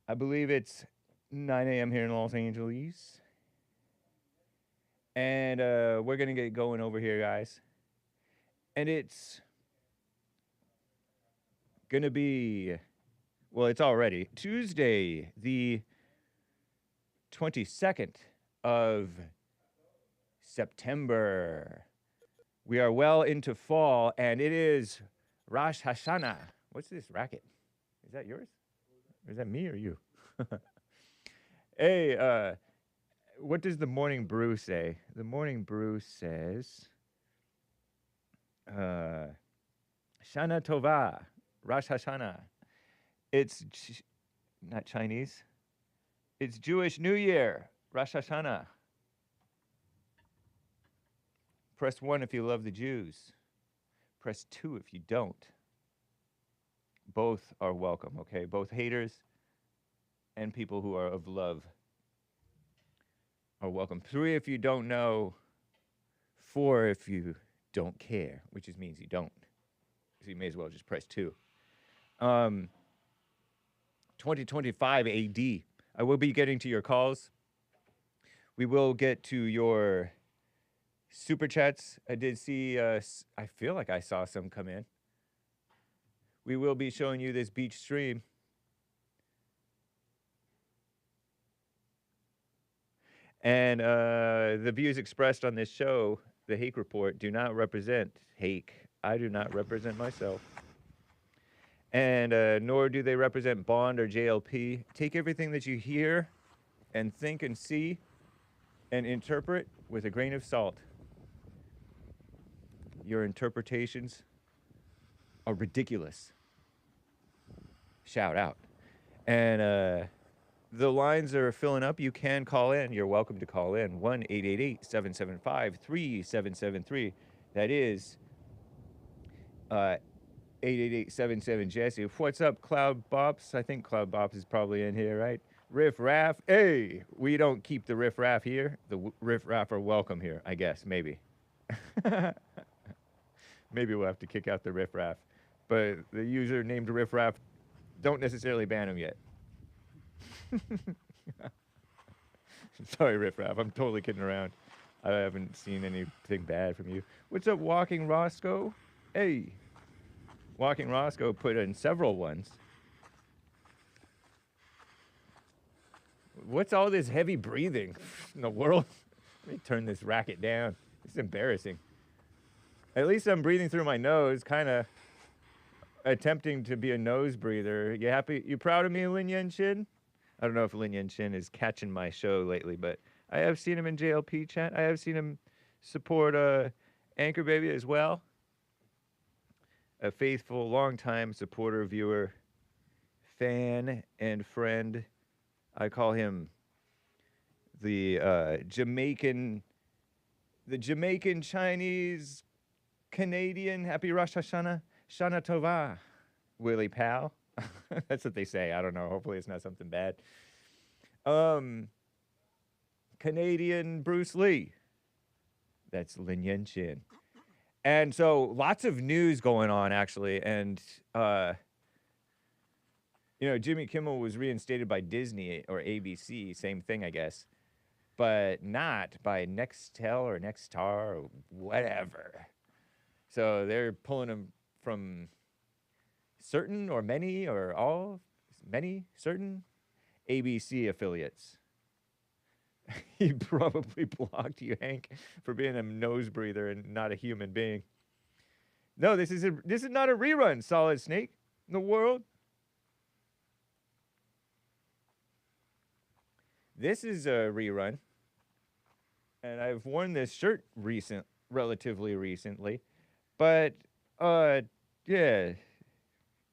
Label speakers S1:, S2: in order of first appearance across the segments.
S1: I believe it's 9 a.m. here in Los Angeles. And we're going to get going over here, guys. And it's going to be, well, it's already Tuesday, the 22nd of September. We are well into fall, and it is Rosh Hashanah. What's this racket? Is that yours? Or is that me or you? Hey, what does the morning brew say? The morning brew says, Shana Tova, Rosh Hashanah. It's not Chinese. It's Jewish New Year, Rosh Hashanah. Press 1 if you love the Jews. Press 2 if you don't. Both are welcome, okay? Both haters and people who are of love are welcome. 3 if you don't know. 4 if you don't care, which just means you don't. So you may as well just press 2. 2025 AD. I will be getting to your calls. We will get to your super chats. I did see, I feel like I saw some come in. We will be showing you this beach stream. And the views expressed on this show, the Hake Report, do not represent Hake. I do not represent myself. And nor do they represent Bond or JLP. Take everything that you hear and think and see and interpret with a grain of salt. Your interpretations are ridiculous. Shout out. And the lines are filling up. You can call in. You're welcome to call in. 1-888-775-3773. That is 888-77-JESSE. What's up, Cloud Bops? I think Cloud Bops is probably in here, right? Riff Raff. Hey, we don't keep the Riff Raff here. The Riff Raff are welcome here, I guess. Maybe. Maybe we'll have to kick out the Riff Raff. But the user named Riff Raff, don't necessarily ban him yet. Sorry, Riff Raff. I'm totally kidding around. I haven't seen anything bad from you. What's up, Walking Roscoe? Hey. Walking Roscoe put in several ones. What's all this heavy breathing in the world? Let me turn this racket down. It's embarrassing. At least I'm breathing through my nose, kind of attempting to be a nose breather. You happy? You proud of me, Lin Yen Shin? I don't know if Lin Yen Shin is catching my show lately, but I have seen him in JLP chat. I have seen him support Anchor Baby as well. A faithful, long-time supporter, viewer, fan, and friend. I call him the Jamaican Chinese Canadian. Happy Rosh Hashanah, Shana Tova, Willie Pal. That's what they say. I don't know. Hopefully it's not something bad. Canadian Bruce Lee. That's Lin Yen Chin. And so lots of news going on, actually. And, Jimmy Kimmel was reinstated by Disney or ABC. Same thing, I guess. But not by Nextel or Nexstar or whatever. So they're pulling him from certain or many or all, many, certain ABC affiliates. He probably blocked you, Hank, for being a nose breather and not a human being. No, this is not a rerun, Solid Snake, in the world. This is a rerun. And I've worn this shirt relatively recently. But, yeah,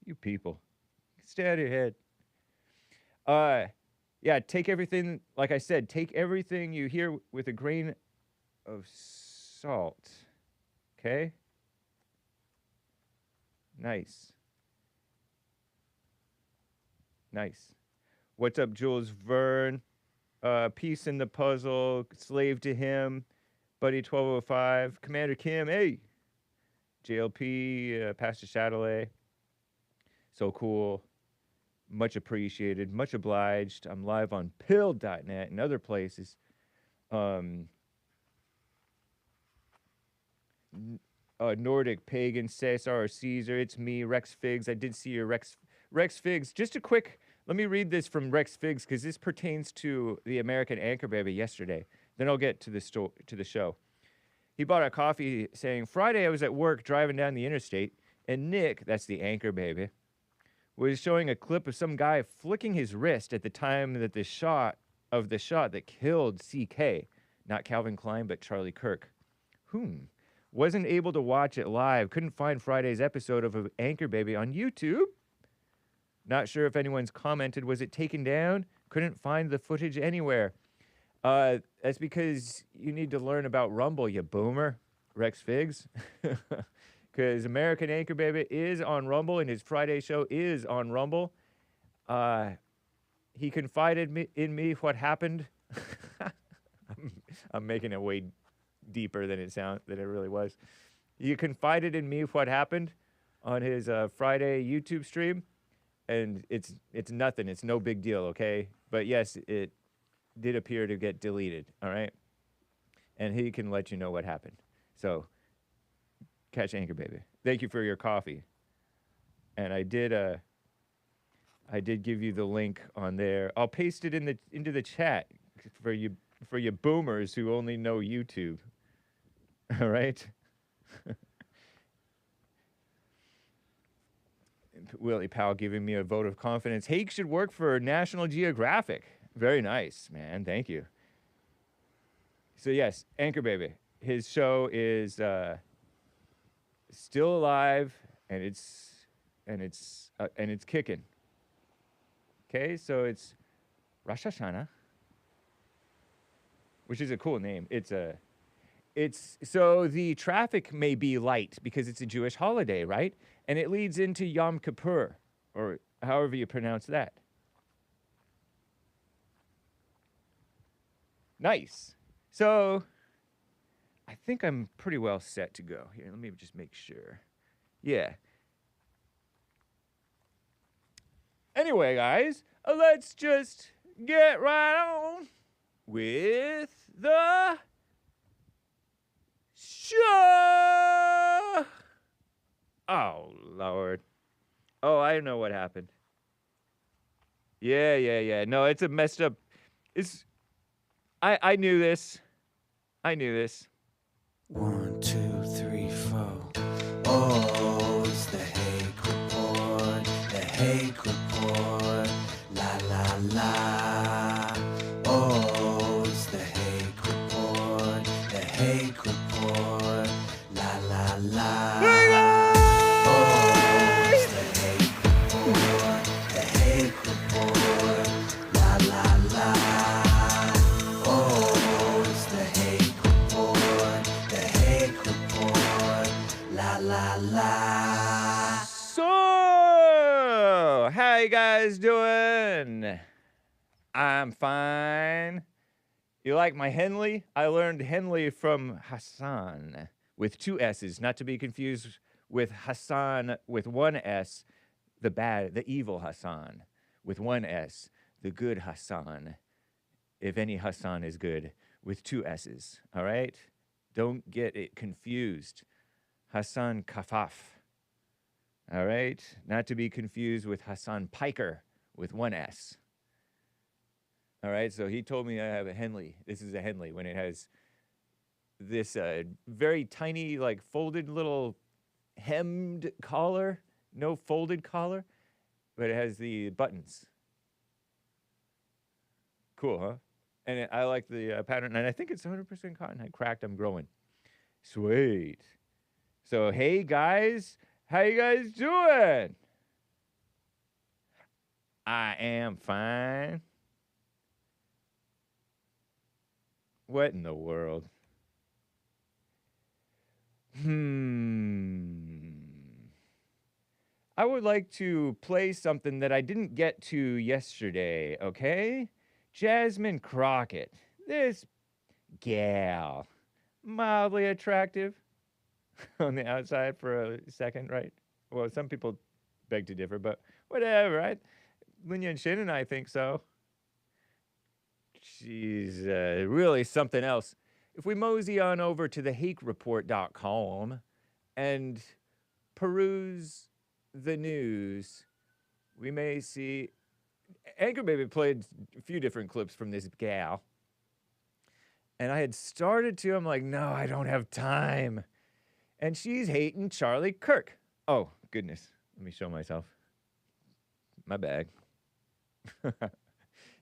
S1: you people, stay out of your head. Yeah, take everything, like I said, take everything you hear with a grain of salt. Okay? Nice. Nice. What's up, Jules Verne? Piece in the puzzle, slave to him, Buddy 1205, Commander Kim, hey. JLP, Pastor Chatelet. So cool. Much appreciated. Much obliged. I'm live on pill.net and other places. Nordic Pagan, Cesar or Caesar. It's me, Rex Figs. I did see your Rex Figs. Just a quick, let me read this from Rex Figs because this pertains to the American Anchor Baby yesterday. Then I'll get to the show. He bought a coffee saying, Friday I was at work driving down the interstate, and Nick, that's the Anchor Baby, was showing a clip of some guy flicking his wrist at the time that the shot that killed CK, not Calvin Klein, but Charlie Kirk. Wasn't able to watch it live. Couldn't find Friday's episode of Anchor Baby on YouTube. Not sure if anyone's commented. Was it taken down? Couldn't find the footage anywhere. That's because you need to learn about Rumble, you boomer, Rex Figs. Because American Anchor Baby is on Rumble, and his Friday show is on Rumble. He confided in me what happened. I'm making it way deeper than it really was. He confided in me what happened on his Friday YouTube stream, and it's nothing. It's no big deal, okay? But yes, it did appear to get deleted, all right? And he can let you know what happened. So, catch Anchor Baby. Thank you for your coffee. And I did give you the link on there. I'll paste it into the chat for you boomers who only know YouTube. All right? Willie Powell giving me a vote of confidence. Hake should work for National Geographic. Very nice, man. Thank you. So yes, Anchor Baby. His show is still alive, and it's kicking. Okay, so it's Rosh Hashanah, which is a cool name. It's so the traffic may be light because it's a Jewish holiday, right? And it leads into Yom Kippur, or however you pronounce that. Nice. So I think I'm pretty well set to go. Here, let me just make sure. Yeah. Anyway, guys, let's just get right on with the show. Oh, Lord. Oh, I know what happened. Yeah. No, it's a messed up. I knew this.
S2: 1, 2, 3, 4. Oh, it's the Hake Report. The Hake Report. La la la. Oh, it's the Hake Report. The Hake Report. La la la. Oh, it's the Hake Report. The Hake Report. La la la. Oh, it's the Hake Report. The Hake Report. La la la.
S1: So, how you guys doing? I'm fine. You like my Henley? I learned Henley from Hassan with 2 S's, not to be confused with Hassan with 1 S, the evil Hassan with 1 S, the good Hassan, if any Hassan is good, with 2 S's, all right? Don't get it confused. Hassan Kafaf, all right? Not to be confused with Hassan Piker with 1 S. All right, so he told me I have a Henley. This is a Henley when it has this very tiny, like, folded little hemmed collar. No folded collar, but it has the buttons. Cool, huh? And I like the pattern, and I think it's 100% cotton. I cracked, I'm growing. Sweet. So, hey, guys. How you guys doing? I am fine. What in the world? I would like to play something that I didn't get to yesterday, okay? Jasmine Crockett. This gal. Mildly attractive. on the outside for a second, right? Well, some people beg to differ, but whatever, right? Linya and Shin and I think so. She's really something else. If we mosey on over to the HakeReport.com and peruse the news, we may see Anchor Baby played a few different clips from this gal. And I had started to, I'm like, no, I don't have time. And she's hating Charlie Kirk. Oh, goodness. Let me show myself. My bag.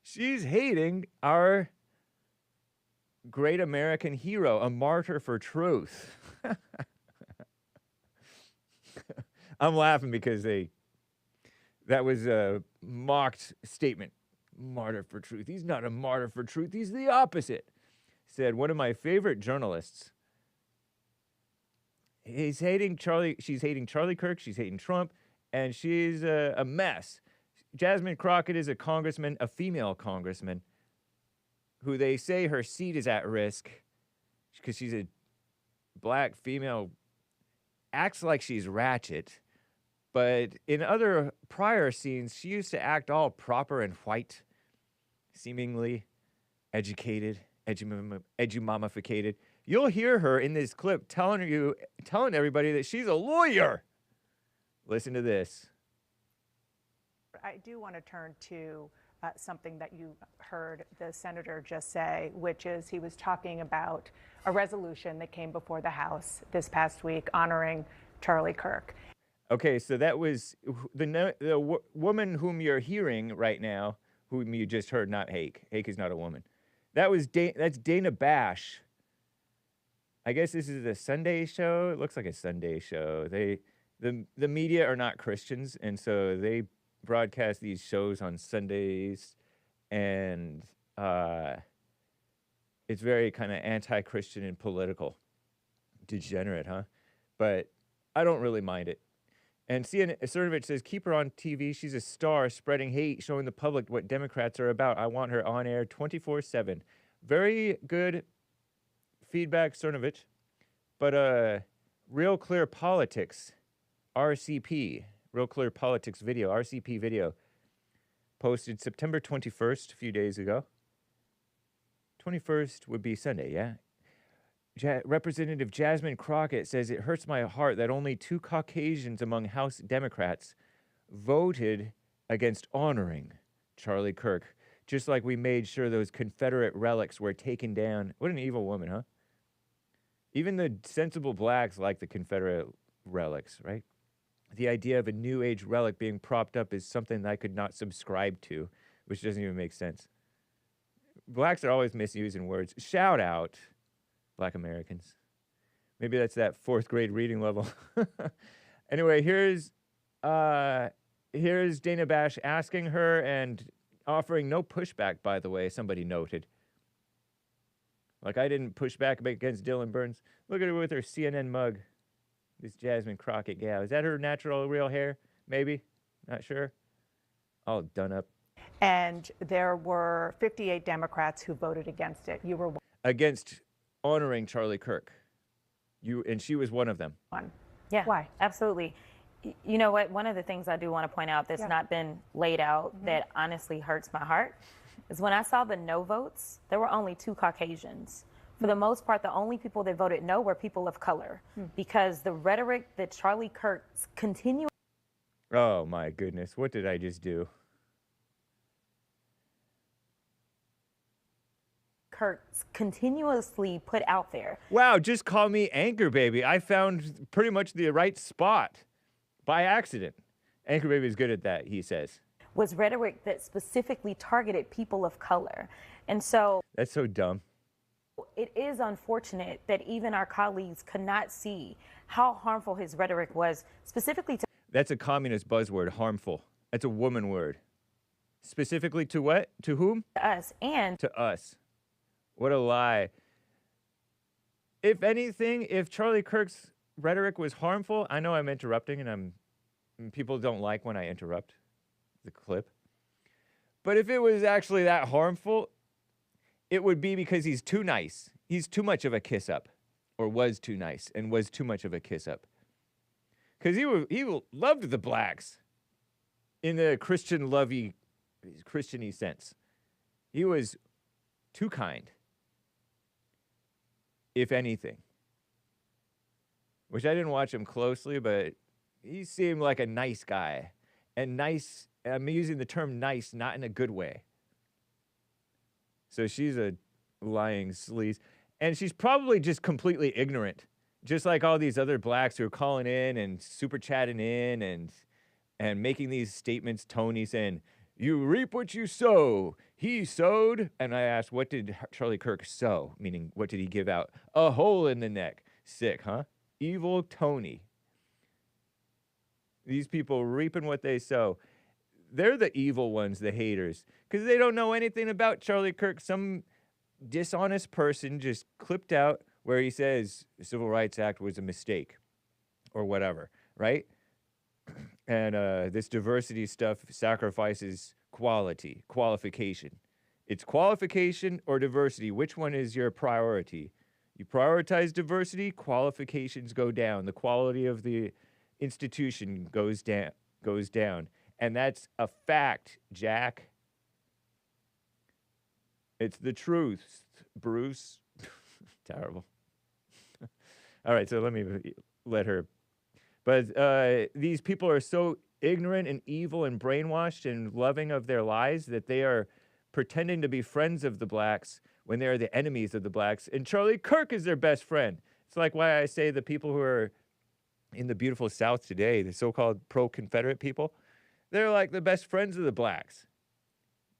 S1: She's hating our great American hero, a martyr for truth. I'm laughing because that was a mocked statement. Martyr for truth. He's not a martyr for truth. He's the opposite. Said one of my favorite journalists. She's hating Charlie Kirk. She's hating Trump. And she's a mess. Jasmine Crockett is a congressman, a female congressman, who they say her seat is at risk because she's a black female, acts like she's ratchet. But in other prior scenes, she used to act all proper and white, seemingly educated, edumamificated. You'll hear her in this clip telling everybody that she's a lawyer. Listen to this.
S3: I do want to turn to something that you heard the senator just say, which is he was talking about a resolution that came before the House this past week honoring Charlie Kirk.
S1: Okay, so that was the woman whom you're hearing right now, whom you just heard, not Hake. Hake is not a woman. That's Dana Bash. I guess this is a Sunday show. It looks like a Sunday show. The media are not Christians, and so they broadcast these shows on Sundays, and it's very kind of anti-Christian and political. Degenerate, huh? But I don't really mind it. And CNN Cernovich says, keep her on TV. She's a star, spreading hate, showing the public what Democrats are about. I want her on air 24/7. Very good feedback, Cernovich. But Real Clear Politics, RCP, Real Clear Politics video, RCP video, posted September 21st, a few days ago. 21st would be Sunday, yeah? Representative Jasmine Crockett says, it hurts my heart that only 2 Caucasians among House Democrats voted against honoring Charlie Kirk, just like we made sure those Confederate relics were taken down. What an evil woman, huh? Even the sensible blacks like the Confederate relics, right? The idea of a New Age relic being propped up is something that I could not subscribe to, which doesn't even make sense. Blacks are always misusing words. Shout out, Black Americans. Maybe that's that 4th grade reading level. Anyway, here's Dana Bash asking her and offering no pushback, by the way, somebody noted. Like, I didn't push back against Dylan Burns. Look at her with her CNN mug. This Jasmine Crockett gal. Is that her natural, real hair? Maybe. Not sure. All done up.
S3: And there were 58 Democrats who voted against it. You were one.
S1: Against honoring Charlie Kirk. And she was one of them.
S4: Yeah.
S3: Why?
S4: Absolutely. You know what? One of the things I do want to point out that's not been laid out that honestly hurts my heart is when I saw the no votes, there were only 2 Caucasians. For the most part, the only people that voted no were people of color because the rhetoric that Charlie Kirk's
S1: Oh my goodness, what did I just do?
S4: Kirk's continuously put out there.
S1: Wow, just call me Anchor Baby. I found pretty much the right spot by accident. Anchor Baby is good at that, he says.
S4: Was rhetoric that specifically targeted people of color. And so
S1: that's so dumb.
S4: It is unfortunate that even our colleagues could not see how harmful his rhetoric was, specifically to...
S1: That's a communist buzzword, harmful. That's a woman word. Specifically to what? To whom?
S4: To us. And...
S1: To us. What a lie. If anything, if Charlie Kirk's rhetoric was harmful, I know I'm interrupting and people don't like when I interrupt the clip. But if it was actually that harmful, it would be because he's too nice. He's too much of a kiss up. or was too nice and was too much of a kiss up. Because he loved the blacks in a Christian-y sense. He was too kind, if anything. Which I didn't watch him closely, but he seemed like a nice guy. And nice, I'm using the term nice, not in a good way. So she's a lying sleaze. And she's probably just completely ignorant. Just like all these other blacks who are calling in and super chatting in and making these statements, Tony saying, you reap what you sow. He sowed. And I asked, what did Charlie Kirk sow? Meaning, what did he give out? A hole in the neck. Sick, huh? Evil Tony. These people reaping what they sow. They're the evil ones, the haters, because they don't know anything about Charlie Kirk. Some dishonest person just clipped out where he says the Civil Rights Act was a mistake or whatever, right? And this diversity stuff sacrifices qualification. It's qualification or diversity. Which one is your priority? You prioritize diversity, qualifications go down. The quality of the institution goes down. And that's a fact, Jack. It's the truth, Bruce. Terrible. All right, so let me let her. But these people are so ignorant and evil and brainwashed and loving of their lies that they are pretending to be friends of the blacks when they are the enemies of the blacks. And Charlie Kirk is their best friend. It's like why I say the people who are in the beautiful South today, the so-called pro-Confederate people, they're like the best friends of the blacks.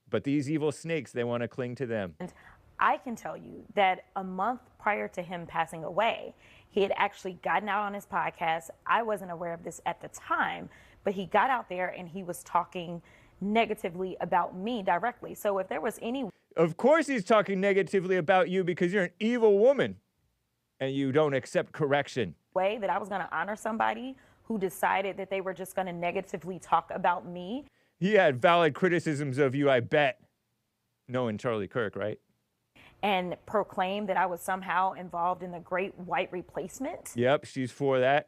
S1: But these evil snakes, they want to cling to them.
S4: And I can tell you that a month prior to him passing away, he had actually gotten out on his podcast. I wasn't aware of this at the time, but he got out there and he was talking negatively about me directly. So if there was any...
S1: Of course he's talking negatively about you because you're an evil woman and you don't accept correction.
S4: ...way that I was going to honor somebody who decided that they were just going to negatively talk about me.
S1: He had valid criticisms of you, I bet. Knowing Charlie Kirk, right?
S4: And proclaim that I was somehow involved in the great white replacement.
S1: Yep, she's for that.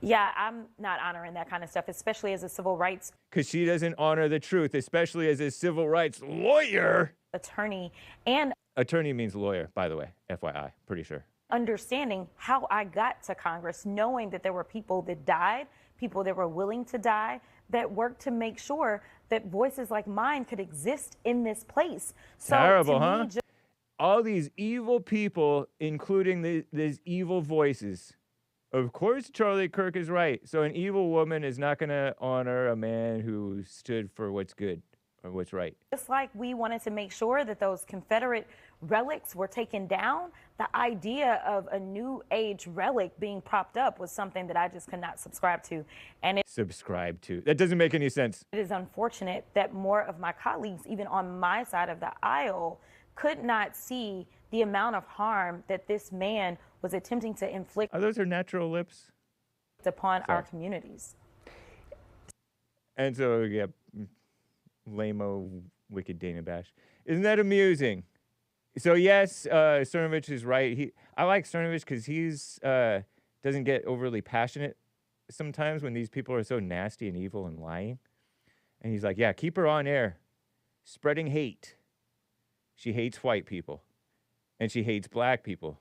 S4: Yeah, I'm not honoring that kind of stuff, especially as a civil rights...
S1: Because she doesn't honor the truth, especially as a civil rights lawyer.
S4: ...attorney and...
S1: Attorney means lawyer, by the way, FYI, pretty sure.
S4: ...understanding how I got to Congress, knowing that there were people that died, people that were willing to die, that worked to make sure that voices like mine could exist in this place. So
S1: terrible, huh? All these evil people, including these evil voices. Of course, Charlie Kirk is right. So an evil woman is not going to honor a man who stood for what's good or what's right.
S4: Just like we wanted to make sure that those Confederate relics were taken down, the idea of a new age relic being propped up was something that I just could not subscribe to. And
S1: subscribe to? That doesn't make any sense.
S4: It is unfortunate that more of my colleagues, even on my side of the aisle, could not see the amount of harm that this man was attempting to inflict.
S1: Are those her natural lips?
S4: Upon our communities.
S1: And so, yeah, lame-o, wicked Dana Bash. Isn't that amusing? So, yes, Cernovich is right. I like Cernovich because he's doesn't get overly passionate sometimes when these people are so nasty and evil and lying. And he's like, yeah, keep her on air, spreading hate. She hates white people, and she hates black people.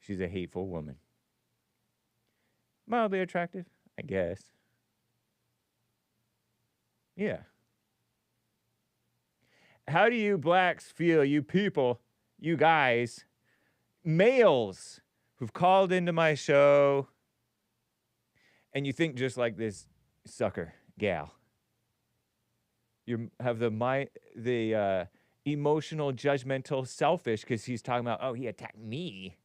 S1: She's a hateful woman. Mildly attractive, I guess. Yeah. How do you blacks feel, you people, you guys, males who've called into my show, and you think just like this sucker gal? You have the emotional, judgmental, selfish, because he's talking about, oh, he attacked me.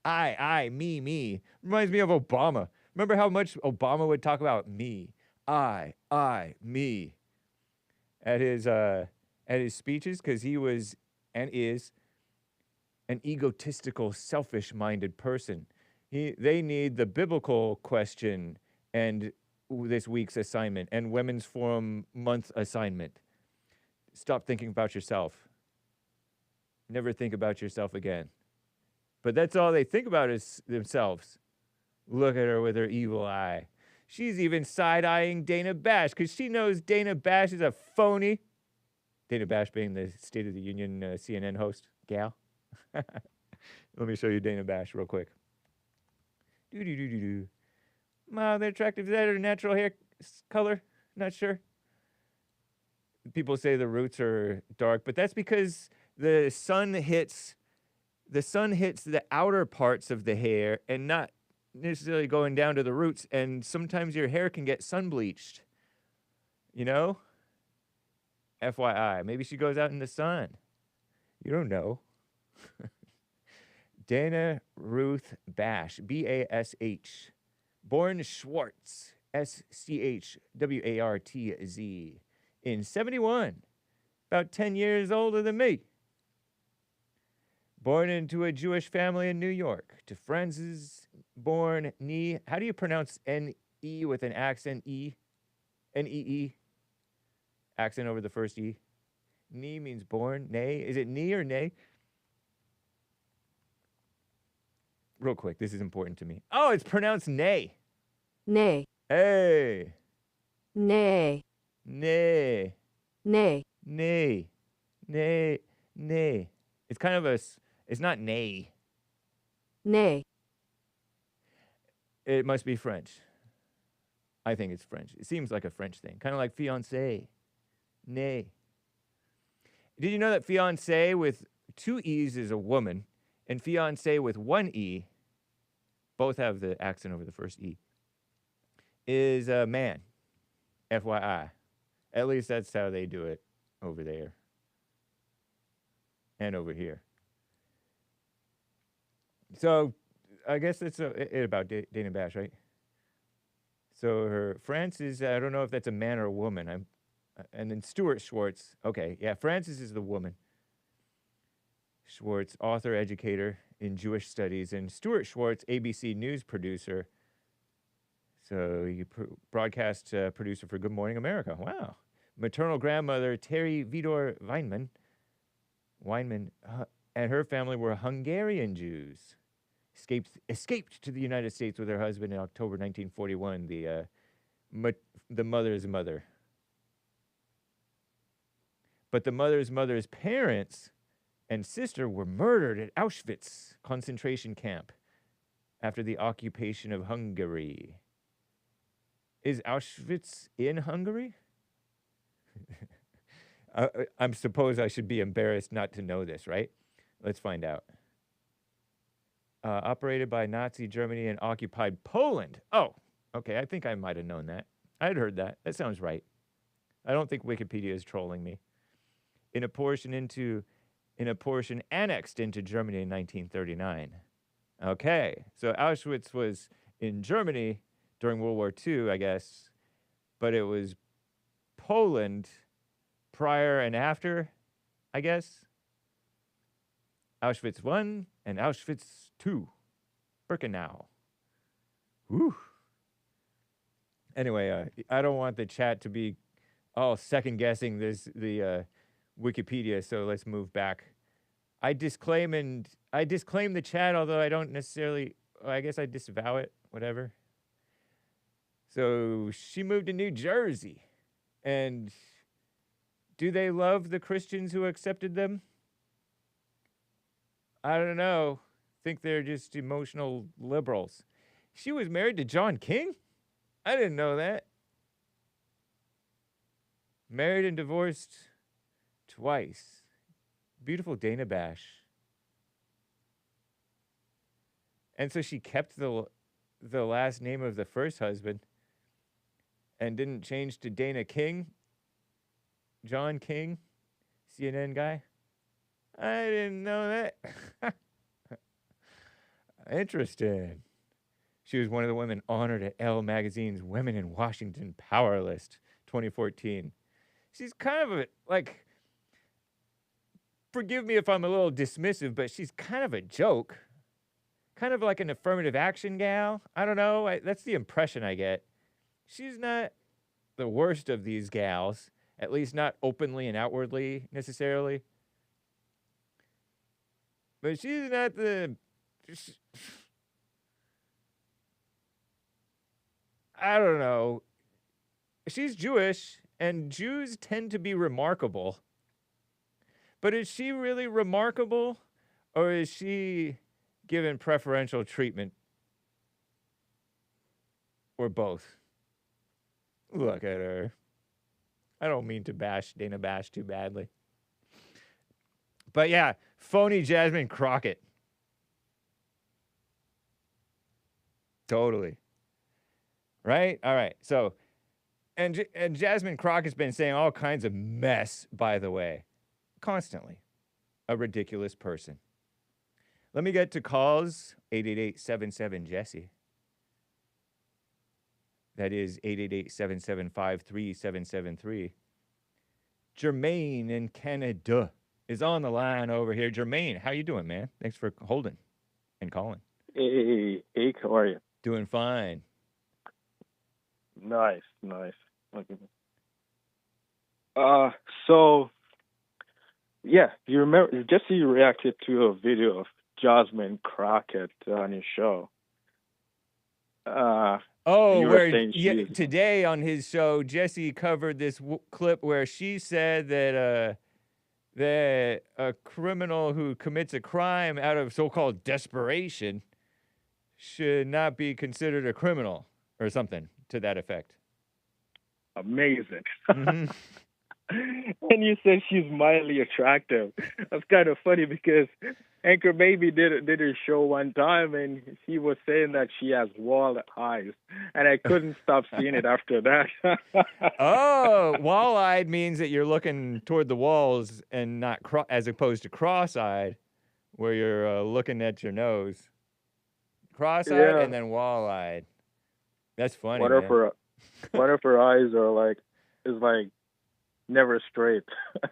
S1: I, me. Reminds me of Obama. Remember how much Obama would talk about me? I, me. At his speeches, because he was and is an egotistical, selfish-minded person. They need the biblical question and this week's assignment and Women's Forum month assignment. Stop thinking about yourself. Never think about yourself again. But that's all they think about is themselves. Look at her with her evil eye. She's even side-eyeing Dana Bash because she knows Dana Bash is a phony. Dana Bash being the State of the Union CNN host gal. Let me show you Dana Bash real quick. Do. Wow, they're attractive. Is that her natural hair color? Not sure. People say the roots are dark, but that's because the sun hits the outer parts of the hair and not necessarily going down to the roots, and sometimes your hair can get sun bleached. You know? FYI, maybe she goes out in the sun. You don't know. Dana Ruth Bash, B-A-S-H. Born Schwartz, S-C-H-W-A-R-T-Z, in 71. About 10 years older than me. Born into a Jewish family in New York. To Francis, born Nee. How do you pronounce N-E with an accent E? N-E-E? Accent over the first E. Nee means born. Nay. Is it Nee or nay? Real quick, this is important to me. Oh, it's pronounced nay.
S5: Nay,
S1: Hey.
S5: nay,
S1: Nay.
S5: nay,
S1: Nay. Nay. Nay. It's kind of it's not nay.
S5: nay,
S1: It must be French. I think it's French. It seems like a French thing. Kind of like fiancé. Nay. Did you know that fiancé with 2 E's is a woman, and fiancé with 1 E, both have the accent over the first E, is a man. FYI. At least that's how they do it over there. And over here. So, I guess that's it about Dana Bash, right? So her Francis, I don't know if that's a man or a woman. And then Stuart Schwartz. Okay, yeah, Francis is the woman. Schwartz, author, educator in Jewish studies, and Stuart Schwartz, ABC News producer. So you broadcast producer for Good Morning America. Wow. Maternal grandmother Terry Vidor Weinman, and her family were Hungarian Jews. Escaped to the United States with her husband in October 1941. The mother's mother. But the mother's parents and sister were murdered at Auschwitz concentration camp after the occupation of Hungary. Is Auschwitz in Hungary? I suppose I should be embarrassed not to know this, right? Let's find out. Operated by Nazi Germany and occupied Poland. Oh, okay. I think I might have known that. I'd heard that. That sounds right. I don't think Wikipedia is trolling me. In a portion annexed into Germany in 1939. Okay, so Auschwitz was in Germany during World War II, I guess, but it was Poland prior and after, I guess. Auschwitz I and Auschwitz II. Birkenau. Whew. Anyway, I don't want the chat to be all second-guessing the Wikipedia, so let's move back. I disclaim the chat, although I don't necessarily, I guess I disavow it, whatever. So she moved to New Jersey. And do they love the Christians who accepted them? I don't know. Think they're just emotional liberals. She was married to John King? I didn't know that. Married and divorced twice. Beautiful Dana Bash. And so she kept the last name of the first husband and didn't change to Dana King? John King? CNN guy? I didn't know that. Interesting. She was one of the women honored at Elle Magazine's Women in Washington Power List 2014. She's kind of forgive me if I'm a little dismissive, but she's kind of a joke. Kind of like an affirmative action gal. I don't know. That's the impression I get. She's not the worst of these gals, at least not openly and outwardly necessarily. But she's not the I don't know. She's Jewish, and Jews tend to be remarkable. But is she really remarkable, or is she given preferential treatment? Or both? Look at her. I don't mean to bash Dana Bash too badly. But yeah, phony Jasmine Crockett. Totally. Right? All right. So, and Jasmine Crockett's been saying all kinds of mess, by the way. Constantly. A ridiculous person. Let me get to calls. 888-77-JESSE. That is 888-775-3773. Jermaine in Canada is on the line over here. Jermaine, how you doing, man? Thanks for holding and calling.
S6: Hey, Hake, how are you?
S1: Doing fine.
S6: Nice. Okay. So, yeah, you remember, Jesse reacted to a video of Jasmine Crockett on his show.
S1: Oh,
S6: you were
S1: where
S6: saying
S1: today on his show, Jesse covered this clip where she said that a criminal who commits a crime out of so-called desperation should not be considered a criminal or something to that effect.
S6: Amazing.
S1: Mm-hmm.
S6: And you said she's mildly attractive. That's kind of funny because Anchor Baby did a show one time, and she was saying that she has wall eyes, and I couldn't stop seeing it after that.
S1: Oh, wall-eyed means that you're looking toward the walls and not as opposed to cross-eyed, where you're looking at your nose. Cross-eyed
S6: Yeah.
S1: and then wall-eyed. That's funny.
S6: One of her eyes are like never straight.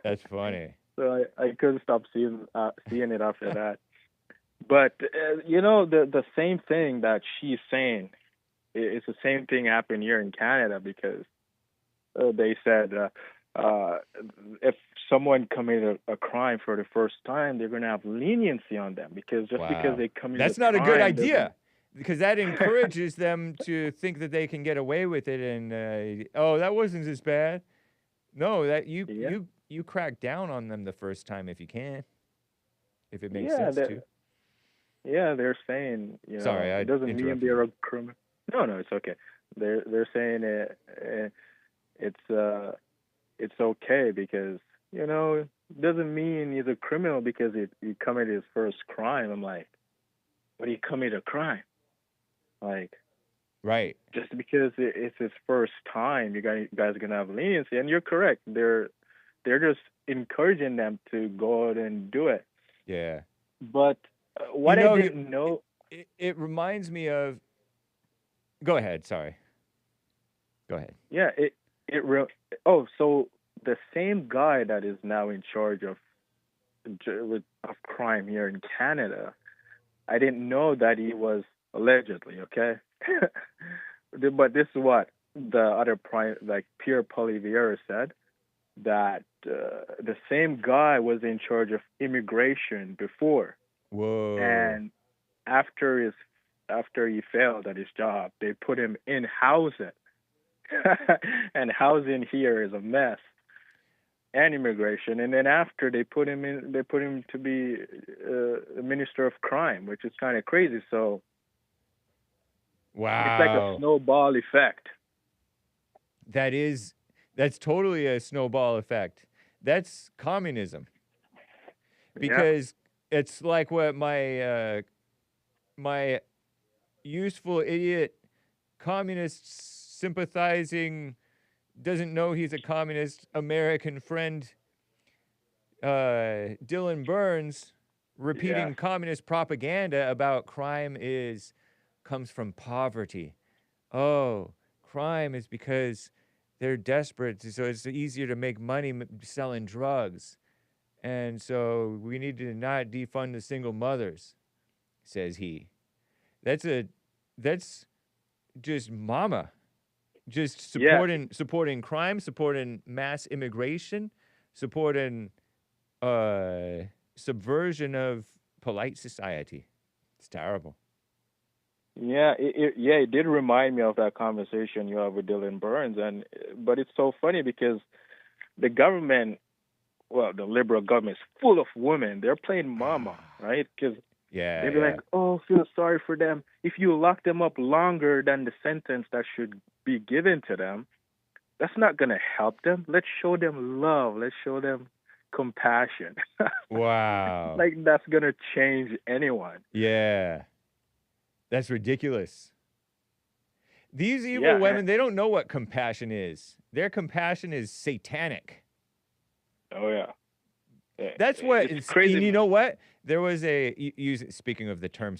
S1: That's funny.
S6: So I couldn't stop seeing it after that. But the same thing that she's saying, it's the same thing happened here in Canada because they said if someone committed a crime for the first time, they're going to have leniency on them because because they committed
S1: That's not a good idea because that encourages them to think that they can get away with it and that wasn't as bad. No, that you crack down on them the first time if you can, if it makes sense to.
S6: Yeah, they're saying,
S1: Sorry,
S6: it doesn't mean they're a criminal. No, it's okay. They're saying it's okay because it doesn't mean he's a criminal because he committed his first crime. I'm like, but he committed a crime, like.
S1: Right.
S6: Just because it's his first time, you guys are gonna have leniency, and you're correct. They're just encouraging them to go out and do it.
S1: Yeah.
S6: But what I didn't know,
S1: it reminds me of. Go ahead. Sorry. Go ahead.
S6: Yeah. So the same guy that is now in charge of crime here in Canada, I didn't know that he was allegedly, okay. But this is what the other Pierre Poilievre said, that the same guy was in charge of immigration before.
S1: Whoa.
S6: And after he failed at his job, they put him in housing. And housing here is a mess. And immigration. And then after they put him to be the Minister of Crime, which is kind of crazy. So
S1: wow.
S6: It's like a snowball effect.
S1: That's totally a snowball effect. That's communism. Because it's like what my useful idiot communist sympathizing doesn't know he's a communist American friend Dylan Burns repeating communist propaganda about crime comes from poverty. Oh, crime is because they're desperate, so it's easier to make money selling drugs. And so we need to not defund the single mothers, says he. That's just mama. Just supporting crime, supporting mass immigration, supporting subversion of polite society. It's terrible.
S6: Yeah, it did remind me of that conversation you have with Dylan Burns, but it's so funny because the government, well, the liberal government is full of women. They're playing mama, right? Because
S1: Yeah,
S6: they'd be like, oh, feel sorry for them. If you lock them up longer than the sentence that should be given to them, that's not going to help them. Let's show them love. Let's show them compassion.
S1: Wow.
S6: Like that's going to change anyone.
S1: Yeah. That's ridiculous. These evil
S6: Yeah,
S1: women, they don't know what compassion is. Their compassion is satanic.
S6: Oh, yeah.
S1: That's what
S6: it's crazy.
S1: And you know what? There was speaking of the term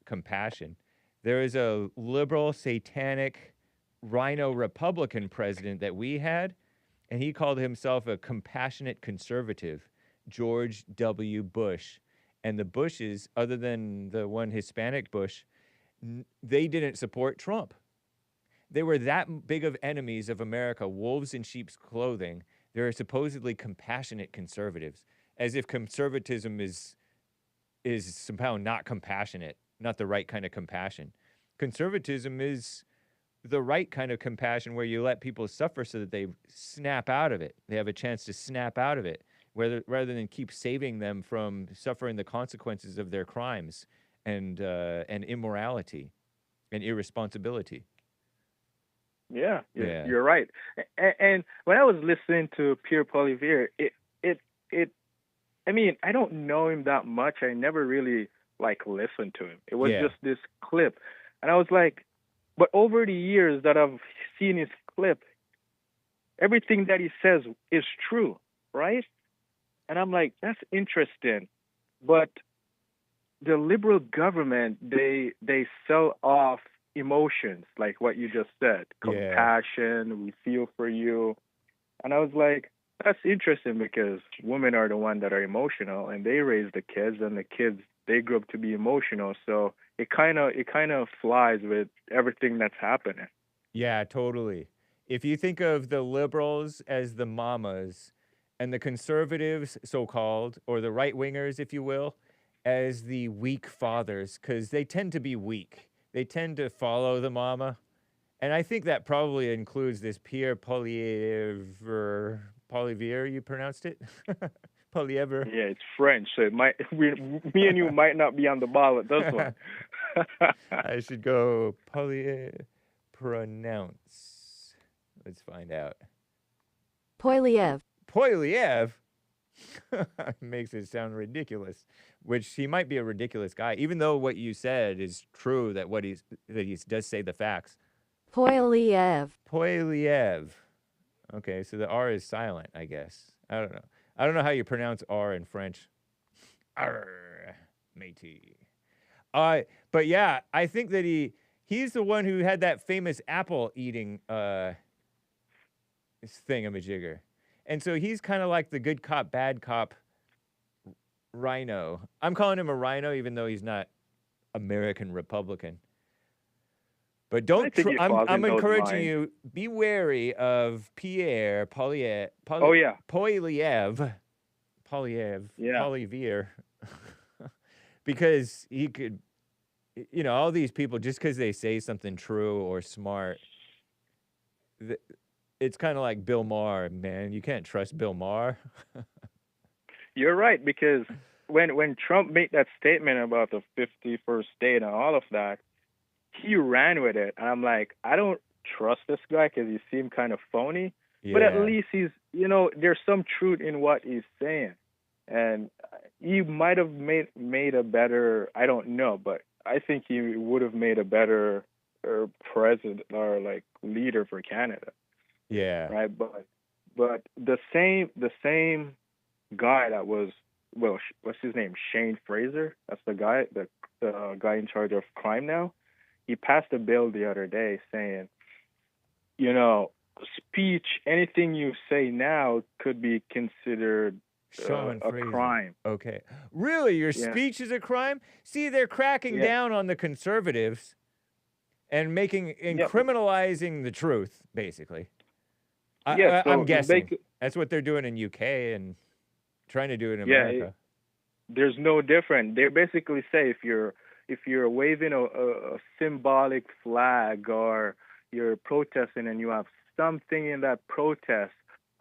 S1: compassion, there was a liberal, satanic, rhino Republican president that we had, and he called himself a compassionate conservative, George W. Bush. And the Bushes, other than the one Hispanic Bush, they didn't support Trump. They were that big of enemies of America, wolves in sheep's clothing. They're supposedly compassionate conservatives, as if conservatism is somehow not compassionate, not the right kind of compassion. Conservatism is the right kind of compassion where you let people suffer so that they snap out of it. They have a chance to snap out of it, rather than keep saving them from suffering the consequences of their crimes and immorality and irresponsibility.
S6: Yeah, you're right. And when I was listening to Pierre Poilievre, I mean, I don't know him that much. I never really listened to him. It was just this clip, and I was like, but over the years that I've seen his clip, everything that he says is true, right? And I'm like, that's interesting, but the liberal government, they sell off emotions, like what you just said, compassion, we feel for you. And I was like, that's interesting because women are the ones that are emotional, and they raise the kids, and the kids, they grow up to be emotional. So it kind of flies with everything that's happening.
S1: Yeah, totally. If you think of the liberals as the mamas and the conservatives, so-called, or the right-wingers, if you will, as the weak fathers, because they tend to be weak. They tend to follow the mama. And I think that probably includes this Pierre Poilievre, you pronounced it? Poilievre.
S6: Yeah, it's French, so me and you might not be on the ball at this one.
S1: I should go pronounce. Let's find out.
S5: Poilievre.
S1: Poilievre makes it sound ridiculous, which he might be a ridiculous guy, even though what you said is true, that he does say the facts.
S5: Poilievre.
S1: Poilievre. Okay, so the R is silent, I guess. I don't know. I don't know how you pronounce R in French. Arr, matey. But yeah, I think that he's the one who had that famous apple eating thingamajigger. And so he's kind of like the good cop, bad cop rhino. I'm calling him a rhino, even though he's not American Republican. But I'm encouraging you, be wary of Pierre Poilievre. Poilievre. Because he could, all these people, just because they say something true or smart, it's kind of like Bill Maher, man. You can't trust Bill Maher.
S6: You're right, because when Trump made that statement about the 51st state and all of that, he ran with it. And I'm like, I don't trust this guy because he seemed kind of phony. Yeah. But at least he's, there's some truth in what he's saying. And he might have made a better, I don't know, but I think he would have made a better president or leader for Canada.
S1: Yeah.
S6: Right. But the same guy that was, what's his name? Shane Fraser. That's the guy in charge of crime now. He passed a bill the other day saying, speech, anything you say now could be considered a crime.
S1: Okay. Really? Your speech is a crime? See, they're cracking down on the conservatives and criminalizing the truth, basically. I'm guessing. That's what they're doing in UK and trying to do it in America.
S6: There's no different. They basically say if you're if you're waving a symbolic flag, or you're protesting and you have something in that protest,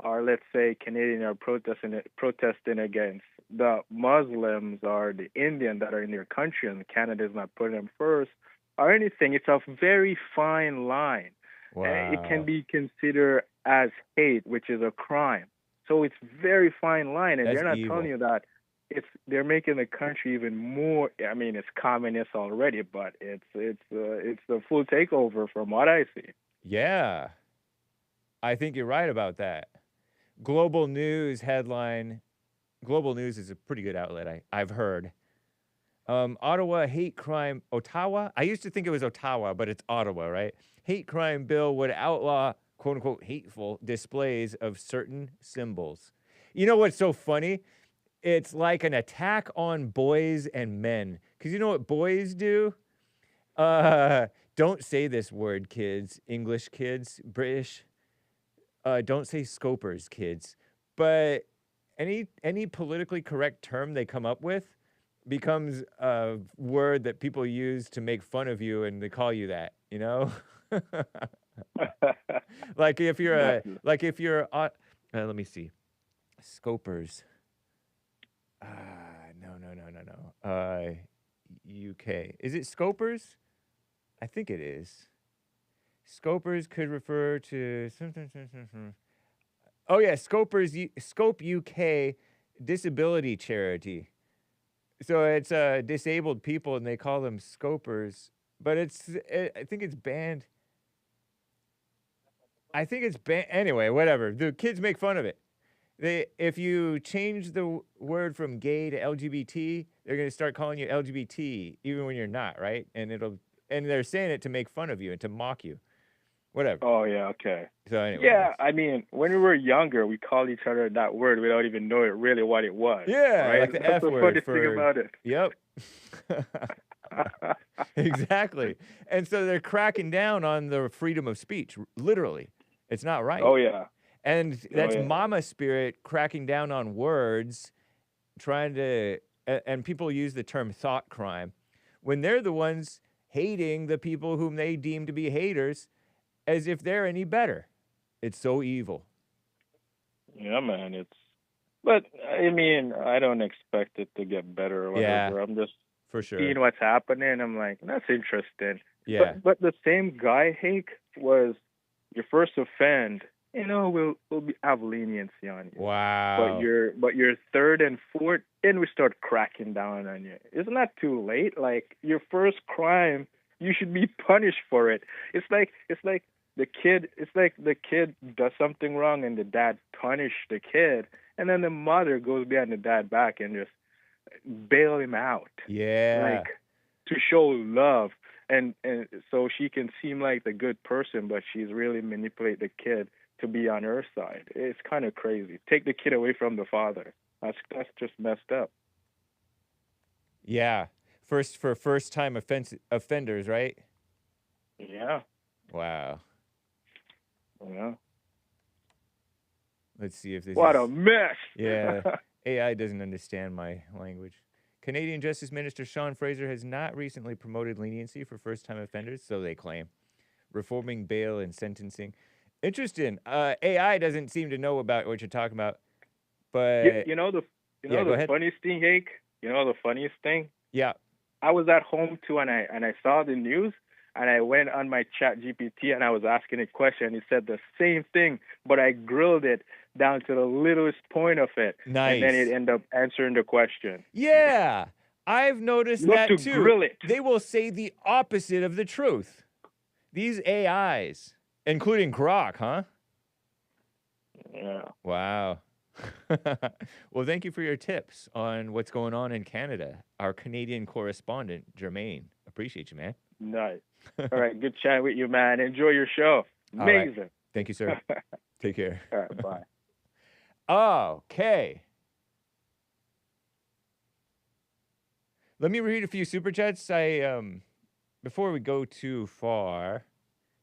S6: or let's say Canadian are protesting against the Muslims or the Indian that are in their country and Canada is not putting them first, or anything, it's a very fine line.
S1: Wow.
S6: It can be considered as hate, which is a crime. So it's very fine line, and
S1: That's
S6: they're not
S1: evil.
S6: telling you that they're making the country even more. I mean, it's communist already, but it's the full takeover from what I see.
S1: Yeah. I think you're right about that. Global News headline. Global News is a pretty good outlet, I've heard. Ottawa hate crime. Ottawa? I used to think it was Ottawa, but it's Ottawa, right? Hate crime bill would outlaw, quote unquote, hateful displays of certain symbols. You know what's so funny? It's like an attack on boys and men. Because you know what boys do? Don't say this word, kids. English kids, British. Don't say scopers, kids. But any politically correct term they come up with becomes a word that people use to make fun of you, and they call you that, you know? Like if you're let me see. Scopers. No. UK. Is it scopers? I think it is. Scopers could refer to something. Oh yeah, Scopers. Scope UK disability charity. So it's disabled people, and they call them scopers. But I think it's banned. Anyway, whatever. The kids make fun of it. If you change the word from gay to LGBT, they're gonna start calling you LGBT, even when you're not, right? And they're saying it to make fun of you and to mock you. Whatever.
S6: Oh yeah, okay.
S1: So anyway.
S6: Yeah, I mean, when we were younger, we called each other that word without even knowing really what it was.
S1: Yeah,
S6: right?
S1: like the
S6: That's
S1: F
S6: the
S1: word
S6: funny thing about it.
S1: Yep. Exactly. And so they're cracking down on the freedom of speech, literally. It's not right.
S6: Oh yeah.
S1: And that's
S6: yeah.
S1: mama spirit cracking down on words, trying to, and people use the term thought crime, when they're the ones hating the people whom they deem to be haters as if they're any better. It's so evil.
S6: Yeah, man. But I mean, I don't expect it to get better or whatever.
S1: Yeah,
S6: I'm just
S1: for sure.
S6: seeing what's happening. I'm like, that's interesting.
S1: Yeah.
S6: But the same guy, Hake, was your first offend. You know, we'll have leniency on you.
S1: Wow.
S6: But your third and fourth, then we start cracking down on you. Isn't that too late? Like your first crime, you should be punished for it. It's like the kid does something wrong and the dad punish the kid, and then the mother goes behind the dad back and just bail him out.
S1: Yeah.
S6: Like to show love. And so she can seem like the good person, but she's really manipulate the kid to be on her side. It's kind of crazy. Take the kid away from the father. That's just messed up.
S1: Yeah. First time offenders, right?
S6: Yeah.
S1: Wow.
S6: Yeah.
S1: Let's see if this
S6: What
S1: is...
S6: a mess.
S1: Yeah. AI doesn't understand my language. Canadian Justice Minister Sean Fraser has not recently promoted leniency for first-time offenders, so they claim, reforming bail and sentencing. Interesting. AI doesn't seem to know about what you're talking about, but
S6: You know the
S1: ahead.
S6: funniest thing, Hake? You know the funniest thing?
S1: Yeah.
S6: I was at home too, and I saw the news, and I went on my chat GPT and I was asking a question. It said the same thing, but I grilled it down to the littlest point of it.
S1: Nice.
S6: And then it ended up answering the question.
S1: Yeah. I've noticed
S6: You
S1: that
S6: have to
S1: too.
S6: grill it.
S1: They will say the opposite of the truth. These AIs, including Grok, huh?
S6: Yeah.
S1: Wow. Well, thank you for your tips on what's going on in Canada. Our Canadian correspondent, Jermaine. Appreciate you, man.
S6: Nice. All right. Good chatting with you, man. Enjoy your show.
S1: All right.
S6: Amazing.
S1: Thank you, sir. Take care.
S6: All right. Bye.
S1: Okay. Let me read a few super chats. Before we go too far,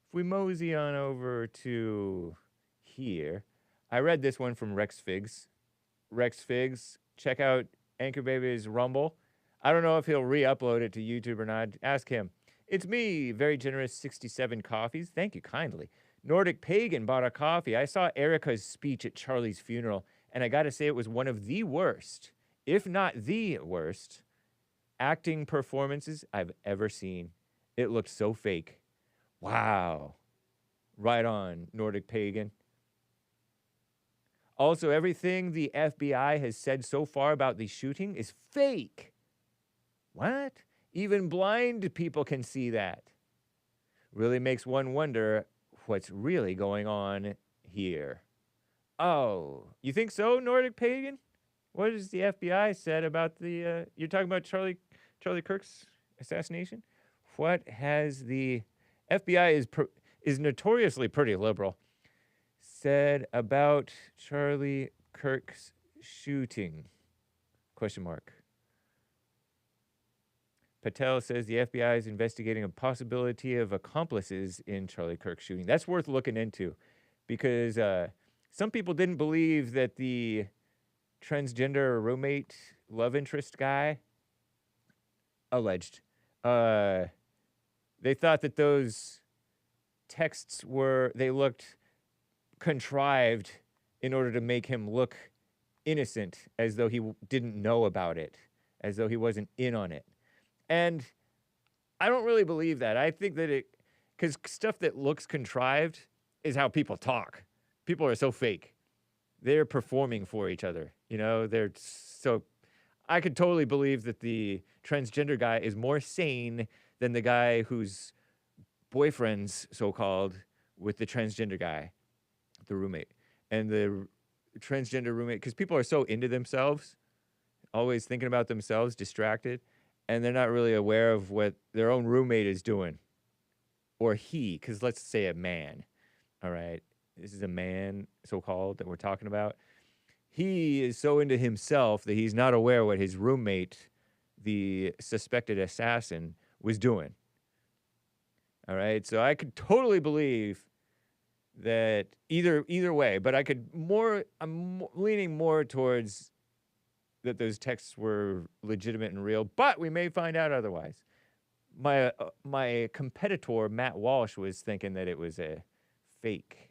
S1: if we mosey on over to here, I read this one from Rex Figs. Rex Figs, check out Anchor Baby's Rumble. I don't know if he'll re-upload it to YouTube or not. Ask him. It's me, very generous 67 coffees. Thank you kindly. Nordic Pagan bought a coffee. I saw Erika's speech at Charlie's funeral, and I got to say it was one of the worst, if not the worst, acting performances I've ever seen. It looked so fake. Wow. Right on, Nordic Pagan. Also, everything the FBI has said so far about the shooting is fake. What? Even blind people can see that. Really makes one wonder what's really going on here. Oh, you think so, Nordic Pagan? What has the FBI said about the, you're talking about Charlie Kirk's assassination? What has the FBI is notoriously pretty liberal said about Charlie Kirk's shooting? Question mark. Patel says the FBI is investigating a possibility of accomplices in Charlie Kirk's shooting. That's worth looking into because some people didn't believe that the transgender roommate love interest guy, alleged, they thought that those texts they looked contrived in order to make him look innocent, as though he didn't know about it, as though he wasn't in on it. And I don't really believe that. I think that because stuff that looks contrived is how people talk. People are so fake. They're performing for each other. You know, I could totally believe that the transgender guy is more sane than the guy whose boyfriend's so-called with the transgender guy, the roommate. And the transgender roommate, because people are so into themselves, always thinking about themselves, distracted, and they're not really aware of what their own roommate is doing. Or he, because let's say a man, all right? This is a man, so-called, that we're talking about. He is so into himself that he's not aware what his roommate, the suspected assassin, was doing. All right? So I could totally believe that either way, but I'm leaning more towards that those texts were legitimate and real, but we may find out otherwise. My competitor, Matt Walsh, was thinking that it was a fake.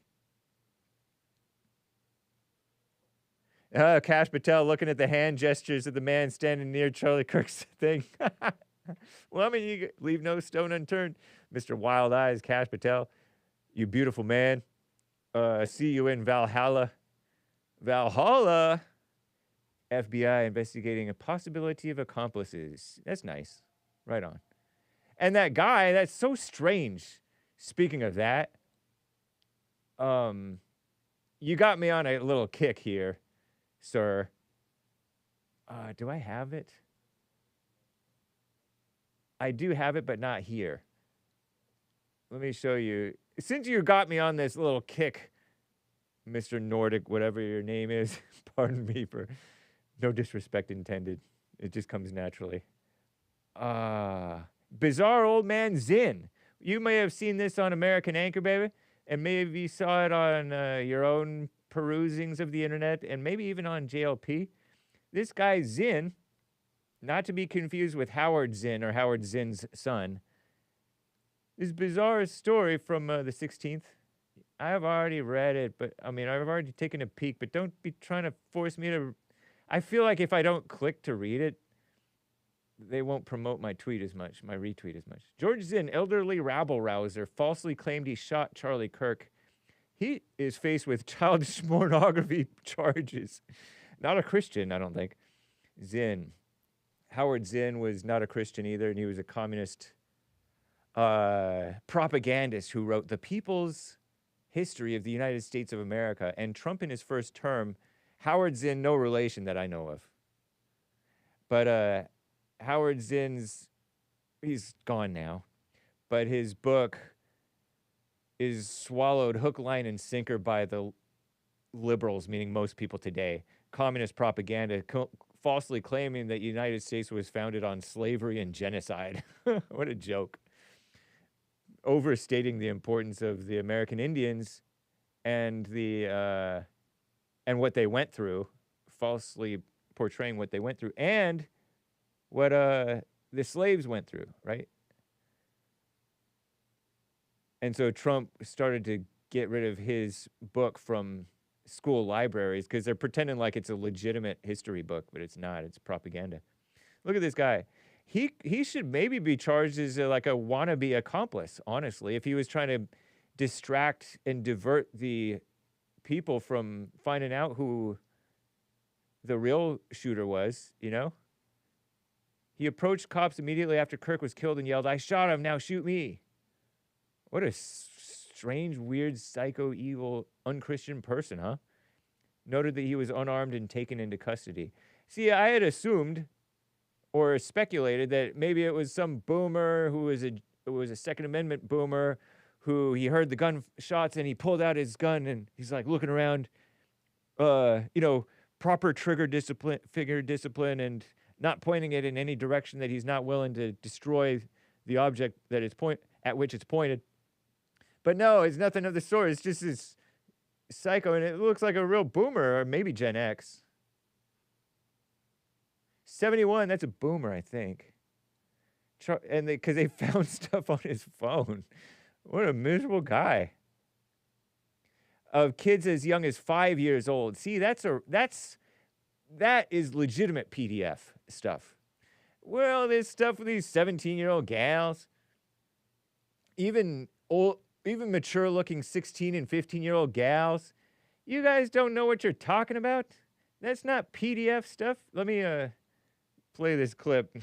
S1: Cash Patel looking at the hand gestures of the man standing near Charlie Kirk's thing. Well, I mean, you leave no stone unturned. Mr. Wild Eyes, Cash Patel, you beautiful man. See you in Valhalla. Valhalla! FBI investigating a possibility of accomplices. That's nice. Right on. And that guy, that's so strange. Speaking of that, you got me on a little kick here, sir. Do I have it? I do have it, but not here. Let me show you. Since you got me on this little kick, Mr. Nordic, whatever your name is, pardon me for no disrespect intended. It just comes naturally. Bizarre old man Zinn. You may have seen this on American Anchor, baby, and maybe you saw it on your own perusings of the internet, and maybe even on JLP. This guy Zinn, not to be confused with Howard Zinn or Howard Zinn's son. This bizarre story from the 16th. I have already read it, but I mean, I've already taken a peek, but don't be trying to force me to. I feel like if I don't click to read it, they won't promote my tweet as much, my retweet as much. George Zinn, elderly rabble-rouser, falsely claimed he shot Charlie Kirk. He is faced with child pornography charges. Not a Christian, I don't think. Zinn. Howard Zinn was not a Christian either, and he was a communist propagandist who wrote The People's History of the United States of America. And Trump in his first term, Howard Zinn, no relation that I know of. But Howard Zinn's, he's gone now, but his book is swallowed hook, line, and sinker by the liberals, meaning most people today. Communist propaganda, falsely claiming that the United States was founded on slavery and genocide. What a joke. Overstating the importance of the American Indians and and what they went through, falsely portraying what they went through, and what the slaves went through, right? And so Trump started to get rid of his book from school libraries because they're pretending like it's a legitimate history book, but it's not. It's propaganda. Look at this guy. He should maybe be charged as like a wannabe accomplice, honestly, if he was trying to distract and divert the people from finding out who the real shooter was, you know? He approached cops immediately after Kirk was killed and yelled, "I shot him, now shoot me." What a strange, weird, psycho, evil, unchristian person, huh? Noted that he was unarmed and taken into custody. See, I had assumed or speculated that maybe it was some boomer who was a Second Amendment boomer who he heard the gunshots and he pulled out his gun and he's like looking around, proper finger discipline and not pointing it in any direction that he's not willing to destroy the object that at which it's pointed. But no, it's nothing of the sort. It's just this psycho, and it looks like a real boomer, or maybe Gen X. 71, that's a boomer, I think. And because they found stuff on his phone. What a miserable guy. Of kids as young as 5 years old. See, that is legitimate PDF stuff. Well, there's stuff with these 17-year-old gals. Even mature-looking 16 and 15-year-old gals. You guys don't know what you're talking about? That's not PDF stuff. Let me play this clip.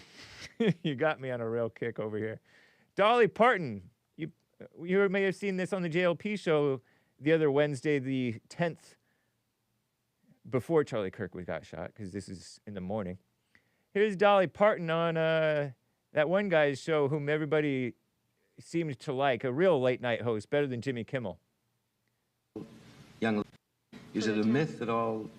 S1: You got me on a real kick over here. Dolly Parton. You may have seen this on the JLP show the other Wednesday, the 10th, before Charlie Kirk got shot, because this is in the morning. Here's Dolly Parton on that one guy's show whom everybody seemed to like, a real late-night host, better than Jimmy Kimmel.
S7: Is it a myth that all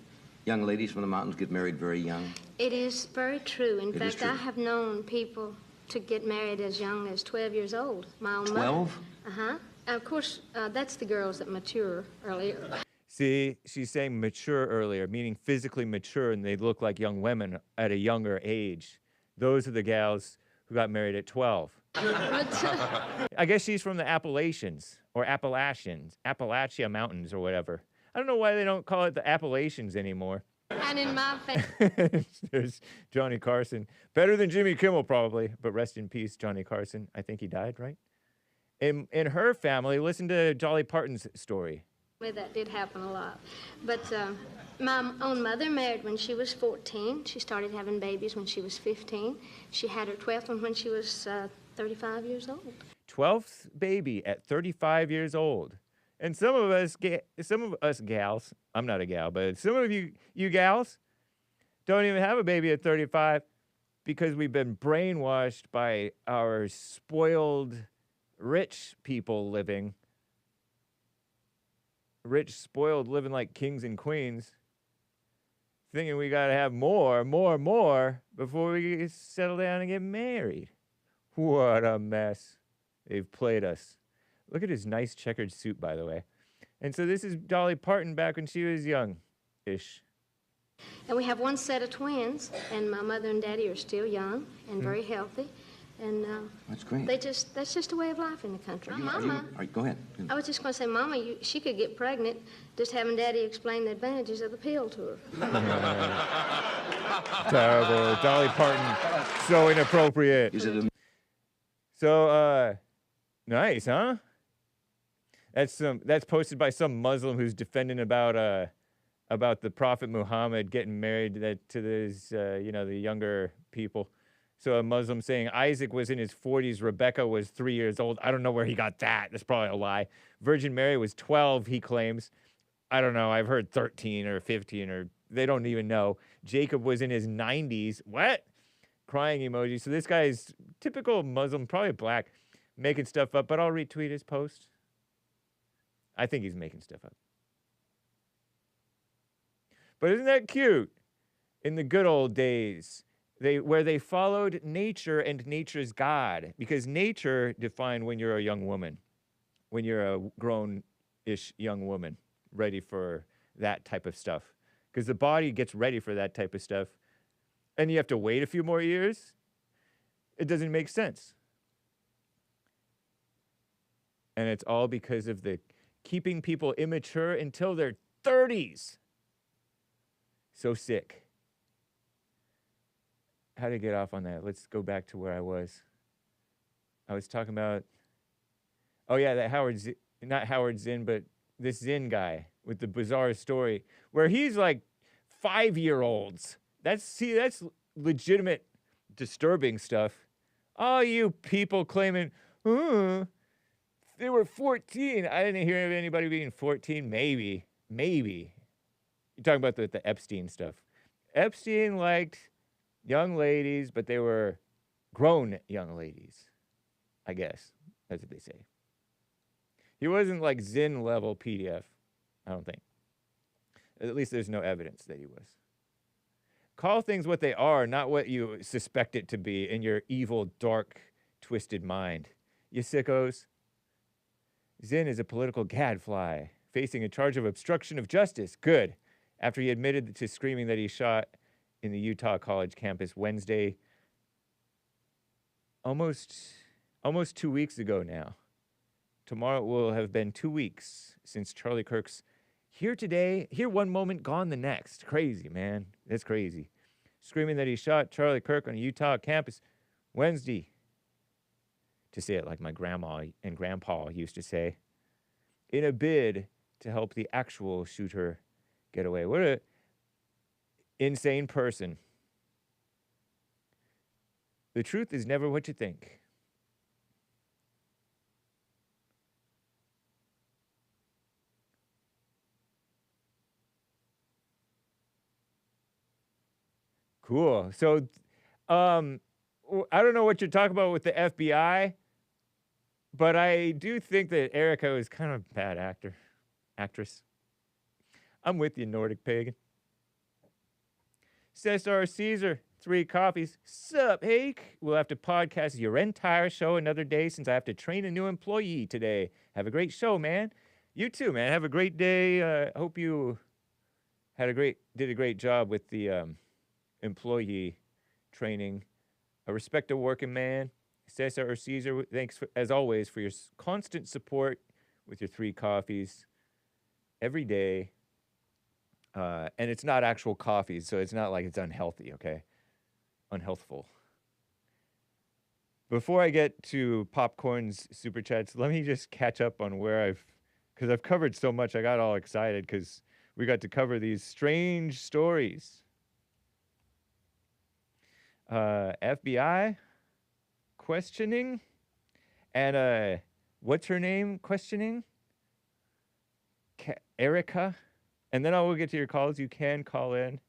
S7: young ladies from the mountains get married very young?
S8: It is very true. In fact,
S7: true.
S8: I have known people to get married as young as 12 years old. My own
S7: 12?
S8: Uh-huh. Of course, that's the girls that mature earlier.
S1: See, she's saying mature earlier, meaning physically mature, and they look like young women at a younger age. Those are the gals who got married at 12. I guess she's from the Appalachians, or Appalachia Mountains, or whatever. I don't know why they don't call it the Appalachians anymore.
S8: And in my family.
S1: There's Johnny Carson. Better than Jimmy Kimmel, probably, but rest in peace, Johnny Carson. I think he died, right? In her family, listen to Dolly Parton's story.
S8: That did happen a lot. But my own mother married when she was 14. She started having babies when she was 15. She had her 12th one when she was 35 years old.
S1: 12th baby at 35 years old. And some of us gals, I'm not a gal, but some of you gals don't even have a baby at 35 because we've been brainwashed by our spoiled rich people living. Rich, spoiled, living like kings and queens. Thinking we gotta have more before we settle down and get married. What a mess. They've played us. Look at his nice checkered suit, by the way. And so this is Dolly Parton back when she was young-ish.
S8: And we have one set of twins, and my mother and daddy are still young and very healthy. And
S7: that's great.
S8: That's just a way of life in the country. Mama,
S7: all right, go ahead.
S8: I was just going to say, Mama, she could get pregnant just having Daddy explain the advantages of the pill to her.
S1: Terrible. Dolly Parton, so inappropriate. So, nice, huh? That's posted by some Muslim who's defending about the Prophet Muhammad getting married to these, the younger people. So a Muslim saying Isaac was in his 40s, Rebecca was 3 years old. I don't know where he got that. That's probably a lie. Virgin Mary was 12, he claims. I don't know. I've heard 13 or 15 or they don't even know. Jacob was in his 90s. What? Crying emoji. So this guy is typical Muslim, probably black, making stuff up, but I'll retweet his post. I think he's making stuff up. But isn't that cute? In the good old days, where they followed nature and nature's God, because nature defined when you're a young woman, when you're a grown-ish young woman, ready for that type of stuff. Because the body gets ready for that type of stuff. And you have to wait a few more years. It doesn't make sense. And it's all because of the keeping people immature until their 30s. So sick. How to get off on that? Let's go back to where I was. I was talking about, oh yeah, that not Howard Zinn, but this Zinn guy with the bizarre story where he's like 5-year-olds. That's legitimate disturbing stuff. All you people claiming, they were 14. I didn't hear of anybody being 14. Maybe. You're talking about the Epstein stuff. Epstein liked young ladies, but they were grown young ladies, I guess. That's what they say. He wasn't like Zinn level PDF, I don't think. At least there's no evidence that he was. Call things what they are, not what you suspect it to be in your evil, dark, twisted mind. You sickos. Zinn is a political gadfly, facing a charge of obstruction of justice. Good. After he admitted to screaming that he shot in the Utah college campus Wednesday, almost 2 weeks ago now. Tomorrow will have been 2 weeks since Charlie Kirk's here today, here one moment, gone the next. Crazy, man. That's crazy. Screaming that he shot Charlie Kirk on a Utah campus Wednesday. To say it like my grandma and grandpa used to say. In a bid to help the actual shooter get away. What a insane person. The truth is never what you think. Cool. So, I don't know what you're talking about with the FBI, but I do think that Erika is kind of a bad actress. I'm with you, Nordic Pagan. Cesar Caesar, 3 coffees. Sup, Hake? We'll have to podcast your entire show another day since I have to train a new employee today. Have a great show, man. You too, man. Have a great day. Hope you did a great job with the employee training. I respect a working man. Cesar or Caesar, thanks as always for your constant support with your 3 coffees every day. And it's not actual coffees, so it's not like it's unhealthy, okay? Unhealthful. Before I get to Popcorn's super chats, let me just catch up on where because I've covered so much, I got all excited because we got to cover these strange stories. FBI questioning and what's her name questioning? Erika. And then I will get to your calls. You can call in.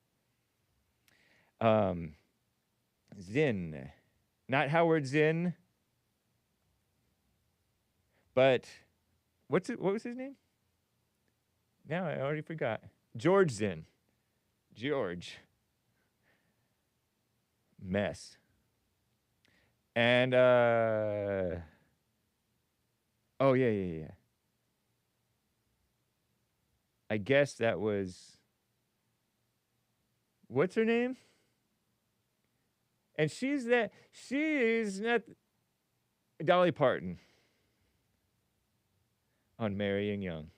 S1: Zinn. Not Howard Zinn. But what was his name? Now I already forgot. George Zinn. George. Mess. And oh yeah. I guess that was, what's her name? And she is not Dolly Parton on marrying young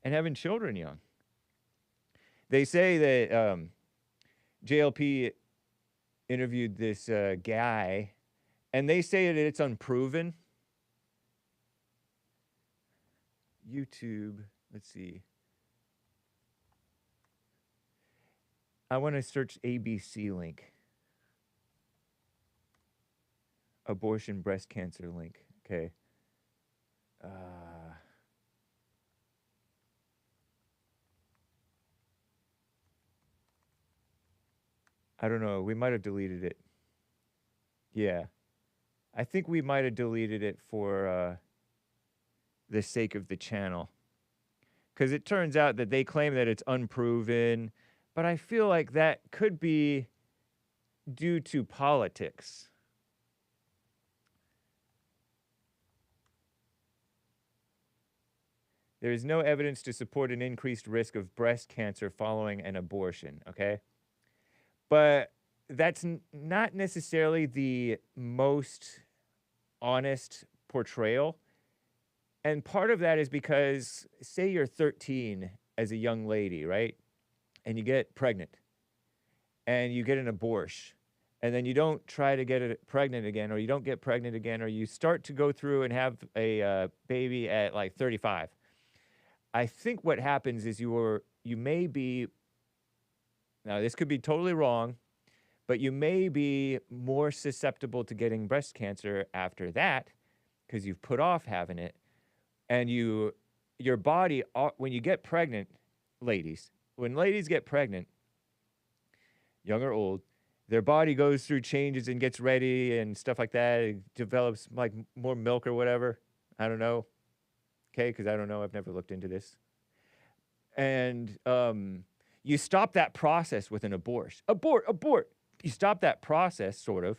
S1: and having children young. They say that JLP interviewed this guy, and they say that it's unproven. YouTube. Let's see. I want to search ABC link. Abortion, breast cancer link. Okay. I don't know. We might have deleted it. Yeah. I think we might have deleted it for the sake of the channel. Because it turns out that they claim that it's unproven, but I feel like that could be due to politics. There is no evidence to support an increased risk of breast cancer following an abortion, okay? But that's not necessarily the most honest portrayal. And part of that is because, say you're 13 as a young lady, right? And you get pregnant and you get an abortion, and then you don't try to get pregnant again, or you don't get pregnant again, or you start to go through and have a baby at like 35. I think what happens is you may be, now this could be totally wrong, but you may be more susceptible to getting breast cancer after that because you've put off having it. And your body, when you get pregnant, when ladies get pregnant, young or old, their body goes through changes and gets ready and stuff like that. It develops like more milk or whatever. I don't know. Okay, because I don't know. I've never looked into this. And you stop that process with an abortion. Abort. You stop that process, sort of,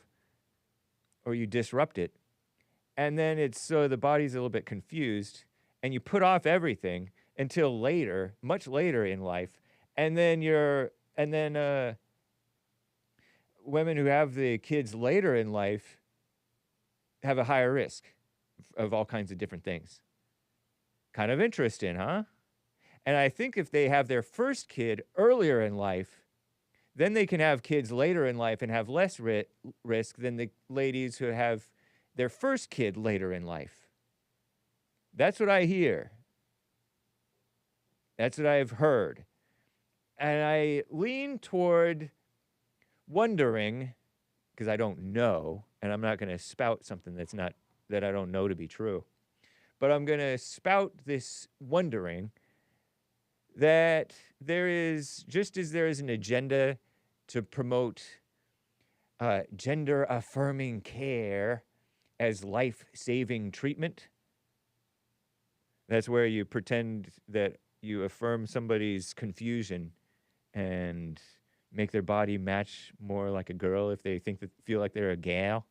S1: or you disrupt it. And then so the body's a little bit confused, and you put off everything until later, much later in life. And then women who have the kids later in life have a higher risk of all kinds of different things. Kind of interesting, huh? And I think if they have their first kid earlier in life, then they can have kids later in life and have less risk than the ladies who have their first kid later in life. That's what I hear. That's what I've heard. And I lean toward wondering, because I don't know, and I'm not going to spout something that I don't know to be true, but I'm going to spout this wondering that there is, just as there is an agenda to promote gender-affirming care as life-saving treatment. That's where you pretend that you affirm somebody's confusion and make their body match more like a girl if they feel like they're a gal.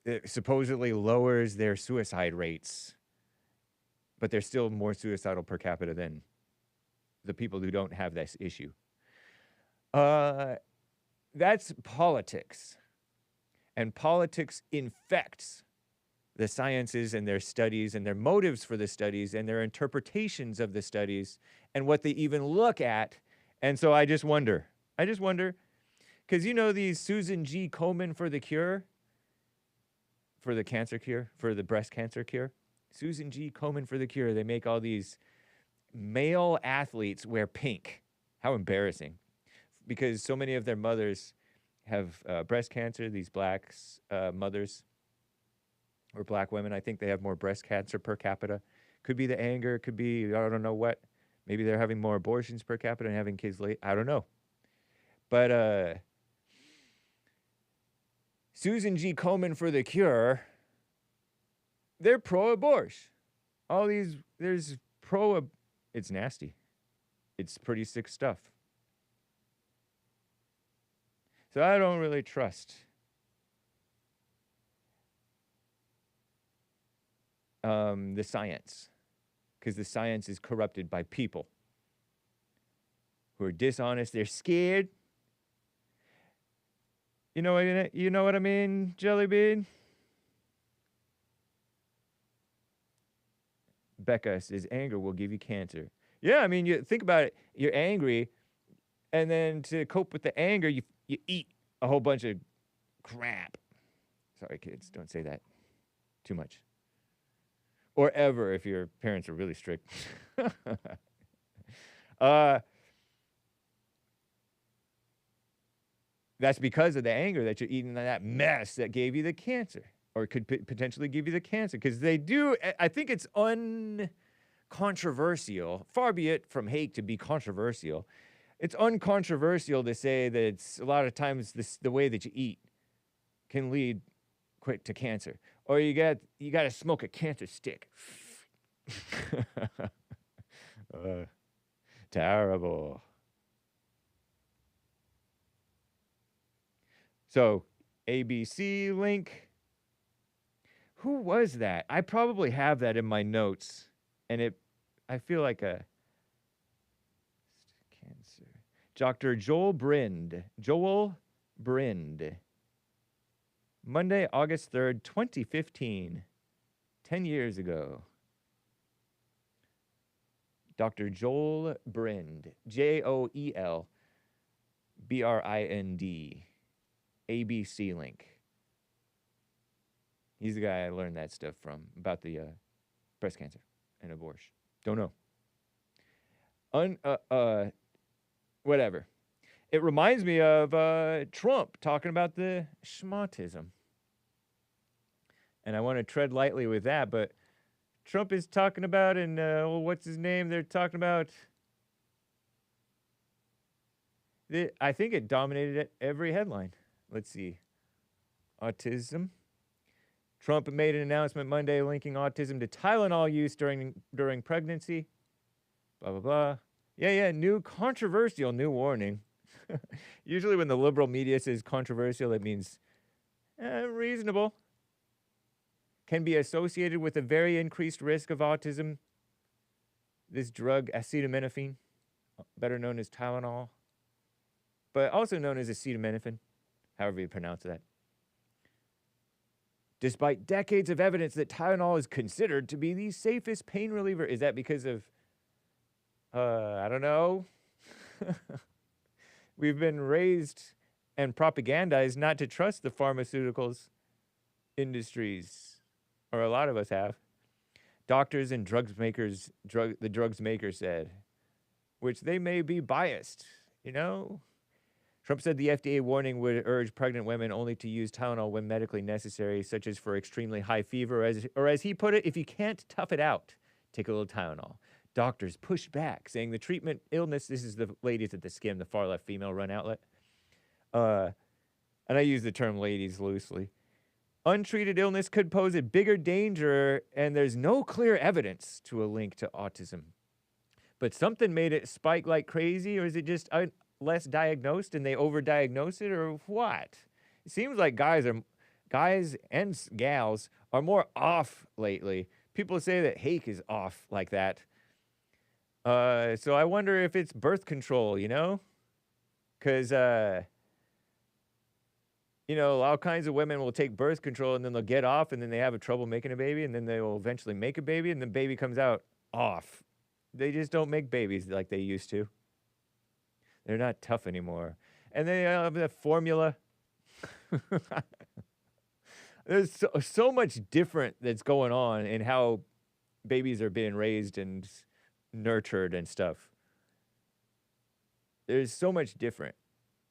S1: It supposedly lowers their suicide rates, but they're still more suicidal per capita than the people who don't have this issue. That's politics. And politics infects the sciences and their studies and their motives for the studies and their interpretations of the studies and what they even look at. And so I just wonder, because these Susan G. Komen for the cure, for the cancer cure, for the breast cancer cure, Susan G. Komen for the cure, they make all these male athletes wear pink. How embarrassing. Because so many of their mothers have breast cancer, these black mothers or black women. I think they have more breast cancer per capita. Could be the anger, could be, I don't know what. Maybe they're having more abortions per capita and having kids late. I don't know. But Susan G. Komen for the cure, they're pro-abortion. All these, there's it's nasty. It's pretty sick stuff. So I don't really trust the science, because the science is corrupted by people who are dishonest. They're scared. You know what I mean, Jelly Bean? Becca says anger will give you cancer. Yeah, I mean, you think about it. You're angry, and then to cope with the anger, you eat a whole bunch of crap. Sorry, kids, don't say that too much. Or ever, if your parents are really strict. That's because of the anger that you're eating that mess that gave you the cancer, or could potentially give you the cancer. Because they do, I think it's uncontroversial, far be it from Hake to be controversial. It's uncontroversial to say that it's a lot of times the way that you eat can lead quick to cancer. Or you got to smoke a cancer stick. Terrible. So, ABC link. Who was that? I probably have that in my notes. And I feel like cancer. Dr. Joel Brind. Joel Brind. Monday, August 3rd, 2015. 10 years ago. Dr. Joel Brind. Joel Brind. ABC link. He's the guy I learned that stuff from about the breast cancer and abortion. Don't know. Whatever. It reminds me of Trump talking about the schmatism. And I want to tread lightly with that, but Trump is talking about, and what's his name? They're talking about. I think it dominated every headline. Let's see. Autism. Trump made an announcement Monday linking autism to Tylenol use during pregnancy. Blah, blah, blah. Yeah, new warning. Usually when the liberal media says controversial, it means reasonable. Can be associated with a very increased risk of autism. This drug, acetaminophen, better known as Tylenol, but also known as acetaminophen, however you pronounce that. Despite decades of evidence that Tylenol is considered to be the safest pain reliever. Is that because of, I don't know. We've been raised and propagandized not to trust the pharmaceuticals industries, or a lot of us have. Doctors and drugs makers, the drugs maker said, which they may be biased, you know? Trump said the FDA warning would urge pregnant women only to use Tylenol when medically necessary, such as for extremely high fever, or as he put it, if you can't tough it out, take a little Tylenol. Doctors pushed back, saying the treatment illness, this is the ladies at the Skim, the far-left female-run outlet, and I use the term ladies loosely. Untreated illness could pose a bigger danger, and there's no clear evidence to a link to autism. But something made it spike like crazy, or is it just less diagnosed and they overdiagnose it, or what? It seems like guys and gals are more off lately. People say that Hake is off like that. So I wonder if it's birth control, you know? Because, you know, all kinds of women will take birth control and then they'll get off and then they have trouble making a baby and then they will eventually make a baby and the baby comes out off. They just don't make babies like they used to. They're not tough anymore. And they have the formula. There's so much different that's going on in how babies are being raised and nurtured and stuff. There's so much different.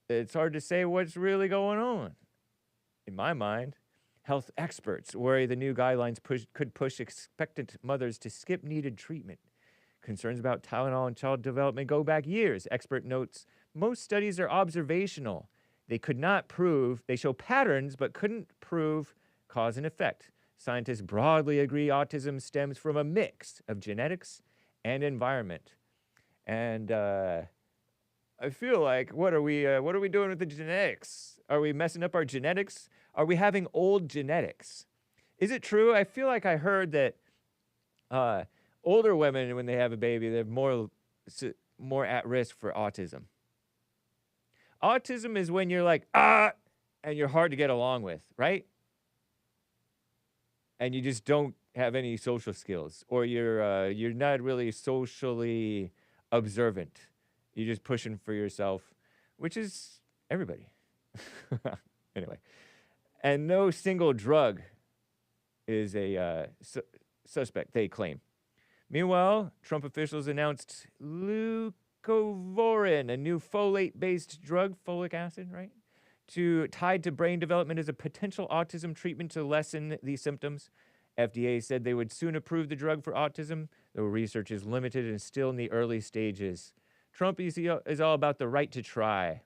S1: It's hard to say what's really going on. In my mind, health experts worry the new guidelines could push expectant mothers to skip needed treatment. Concerns about Tylenol and child development go back years. Expert notes most studies are observational. They show patterns, but couldn't prove cause and effect. Scientists broadly agree autism stems from a mix of genetics and environment. And I feel like, what are we doing with the genetics? Are we messing up our genetics? Are we having old genetics? Is it true? I feel like I heard that older women, when they have a baby, they're more at risk for autism. Autism is when you're like, and you're hard to get along with, right? And you just don't have any social skills, or you're not really socially observant. You're just pushing for yourself, which is everybody. Anyway, and no single drug is a suspect, they claim. Meanwhile, Trump officials announced leucovorin, a new folate-based drug, folic acid, right? Tied to brain development as a potential autism treatment to lessen these symptoms. FDA said they would soon approve the drug for autism, though research is limited and still in the early stages. Trump is all about the right to try.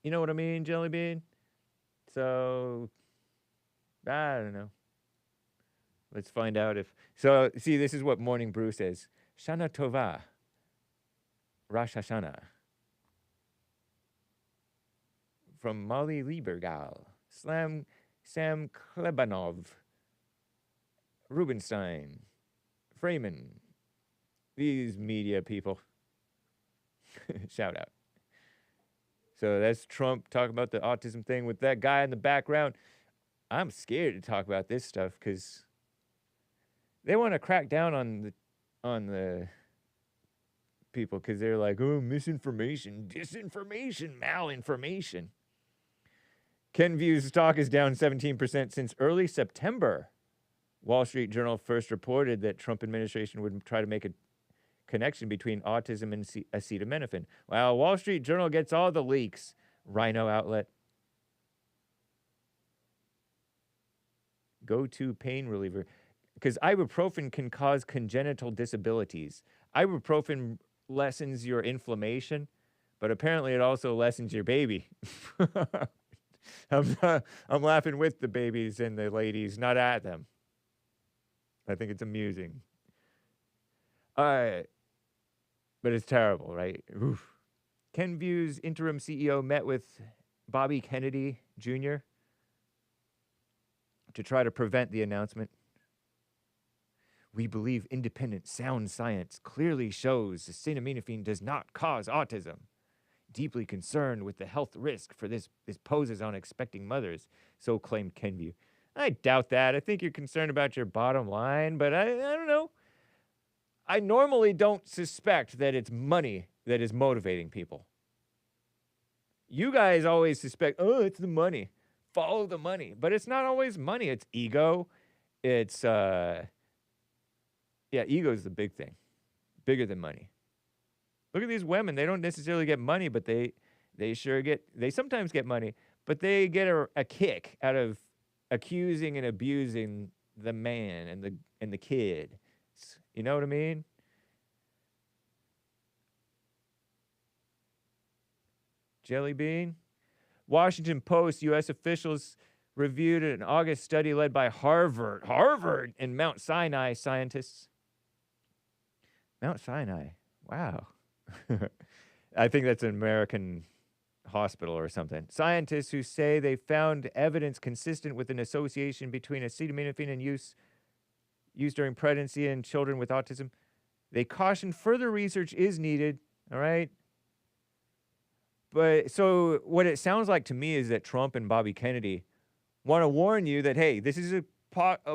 S1: You know what I mean, Jelly Bean? So, I don't know. Let's find out if... So, see, this is what Morning Brew says. Shana Tova. Rosh Hashanah. From Molly Liebergal. Sam Klebanov. Rubenstein. Freeman. These media people. Shout out. So that's Trump talking about the autism thing with that guy in the background. I'm scared to talk about this stuff because they want to crack down on the people because they're like, oh, misinformation, disinformation, malinformation. Kenview's stock is down 17% since early September. Wall Street Journal first reported that Trump administration would try to make a connection between autism and acetaminophen. Wow, Wall Street Journal gets all the leaks. Rhino outlet. Go-to pain reliever. Because ibuprofen can cause congenital disabilities. Ibuprofen lessens your inflammation, but apparently it also lessens your baby. I'm laughing with the babies and the ladies, not at them. I think it's amusing. But it's terrible, right? Oof. Kenview's interim CEO met with Bobby Kennedy Jr. to try to prevent the announcement. We believe independent, sound science clearly shows acetaminophen does not cause autism. Deeply concerned with the health risk for this poses on expecting mothers, so claimed Kenview. I doubt that. I think you're concerned about your bottom line, but I don't know. I normally don't suspect that it's money that is motivating people. You guys always suspect, oh, it's the money. Follow the money. But it's not always money. It's ego. It's, ego is the big thing. Bigger than money. Look at these women. They don't necessarily get money, but they sometimes get money, but they get a kick out of accusing and abusing the man and the kid. You know what I mean? Jelly bean. Washington Post, U.S. officials reviewed an August study led by Harvard and Mount Sinai scientists. Mount Sinai. Wow. I think that's an American hospital or something. Scientists who say they found evidence consistent with an association between acetaminophen and use during pregnancy in children with autism. They caution further research is needed, all right? But so what it sounds like to me is that Trump and Bobby Kennedy want to warn you that, hey, this is a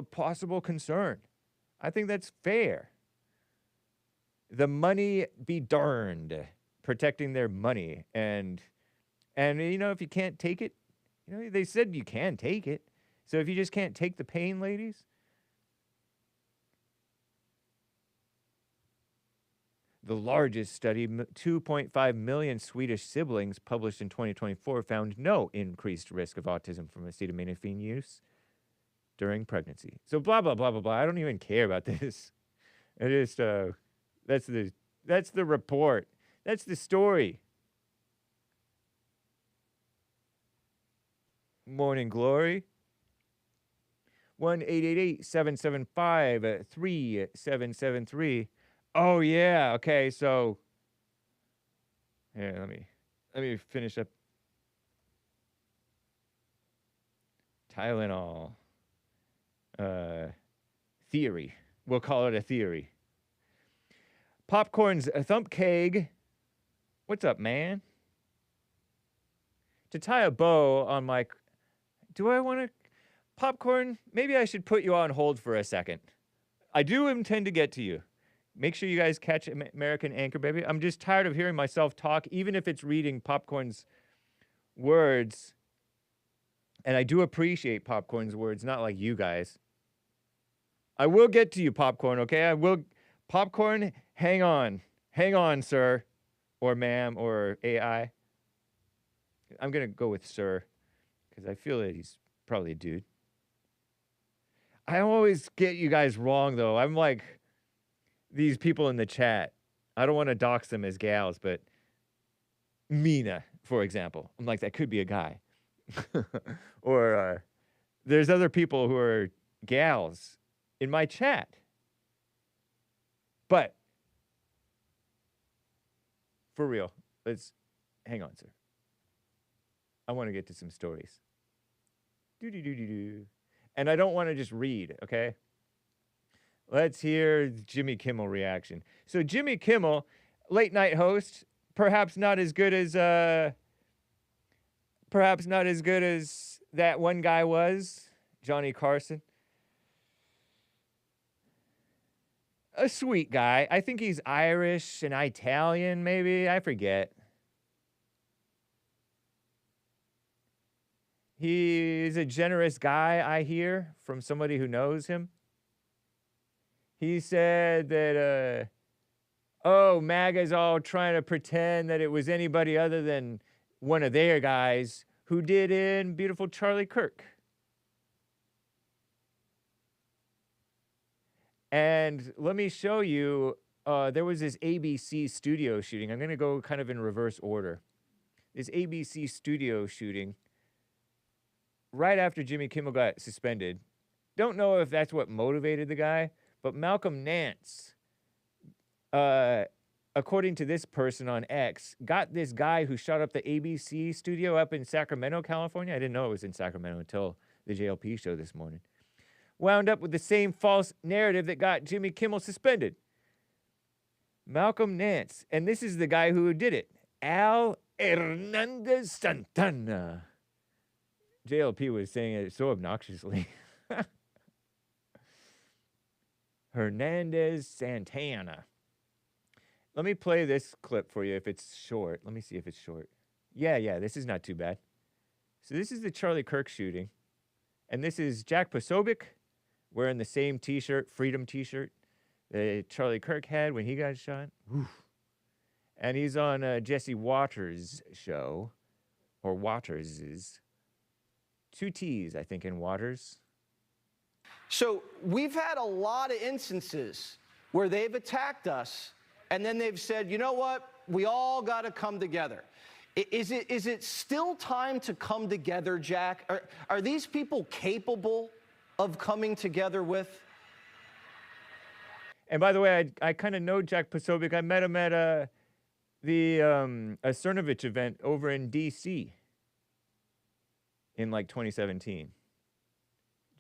S1: possible concern. I think that's fair. The money be darned, protecting their money. And you know, if you can't take it, you know, they said you can take it. So if you just can't take the pain, ladies, the largest study, 2.5 million Swedish siblings, published in 2024, found no increased risk of autism from acetaminophen use during pregnancy. So blah, blah, blah, blah, blah. I don't even care about this. It is, that's the report. That's the story. Morning Glory. 1-888-775-3773. Oh yeah, okay, so here, let me finish up. Tylenol theory. We'll call it a theory. Popcorn's a thump keg. What's up, man? To tie a bow on my... Do I want to... Popcorn, maybe I should put you on hold for a second. I do intend to get to you. Make sure you guys catch American Anchor Baby. I'm just tired of hearing myself talk, even if it's reading Popcorn's words. And I do appreciate Popcorn's words, not like you guys. I will get to you, Popcorn, okay? I will... Popcorn, hang on. Hang on, sir. Or ma'am, or AI. I'm going to go with sir, because I feel that he's probably a dude. I always get you guys wrong, though. I'm like these people in the chat. I don't want to dox them as gals, but Mina, for example. I'm like, that could be a guy. Or there's other people who are gals in my chat. But for real, let's hang on, sir. I want to get to some stories. And I don't want to just read, okay? Let's hear Jimmy Kimmel reaction. So Jimmy Kimmel, late night host, perhaps not as good as perhaps not as good as that one guy was, Johnny Carson. A sweet guy. I think he's Irish and Italian, maybe. I forget. He's a generous guy, I hear, from somebody who knows him. He said that, MAGA's all trying to pretend that it was anybody other than one of their guys who did in beautiful Charlie Kirk. And let me show you, there was this ABC studio shooting. I'm going to go kind of in reverse order. This ABC studio shooting right after Jimmy Kimmel got suspended. Don't know if that's what motivated the guy, but Malcolm Nance, according to this person on X, got this guy who shot up the ABC studio up in Sacramento, California. I didn't know it was in Sacramento until the JLP show this morning. Wound up with the same false narrative that got Jimmy Kimmel suspended. Malcolm Nance, and this is the guy who did it, Al Hernandez Santana. JLP was saying it so obnoxiously. Hernandez Santana. Let me play this clip for you if it's short. Let me see if it's short. Yeah, this is not too bad. So this is the Charlie Kirk shooting. And this is Jack Posobiec wearing the same t-shirt, Freedom t-shirt, that Charlie Kirk had when he got shot. Oof. And he's on Jesse Waters' show, or Waters'. 2 T's, I think, in Waters.
S9: So we've had a lot of instances where they've attacked us, and then they've said, you know what, we all got to come together. Is it still time to come together, Jack? Are these people capable of coming together with?
S1: And by the way, I kind of know Jack Posobiec. I met him at the Cernovich event over in D.C. in like 2017.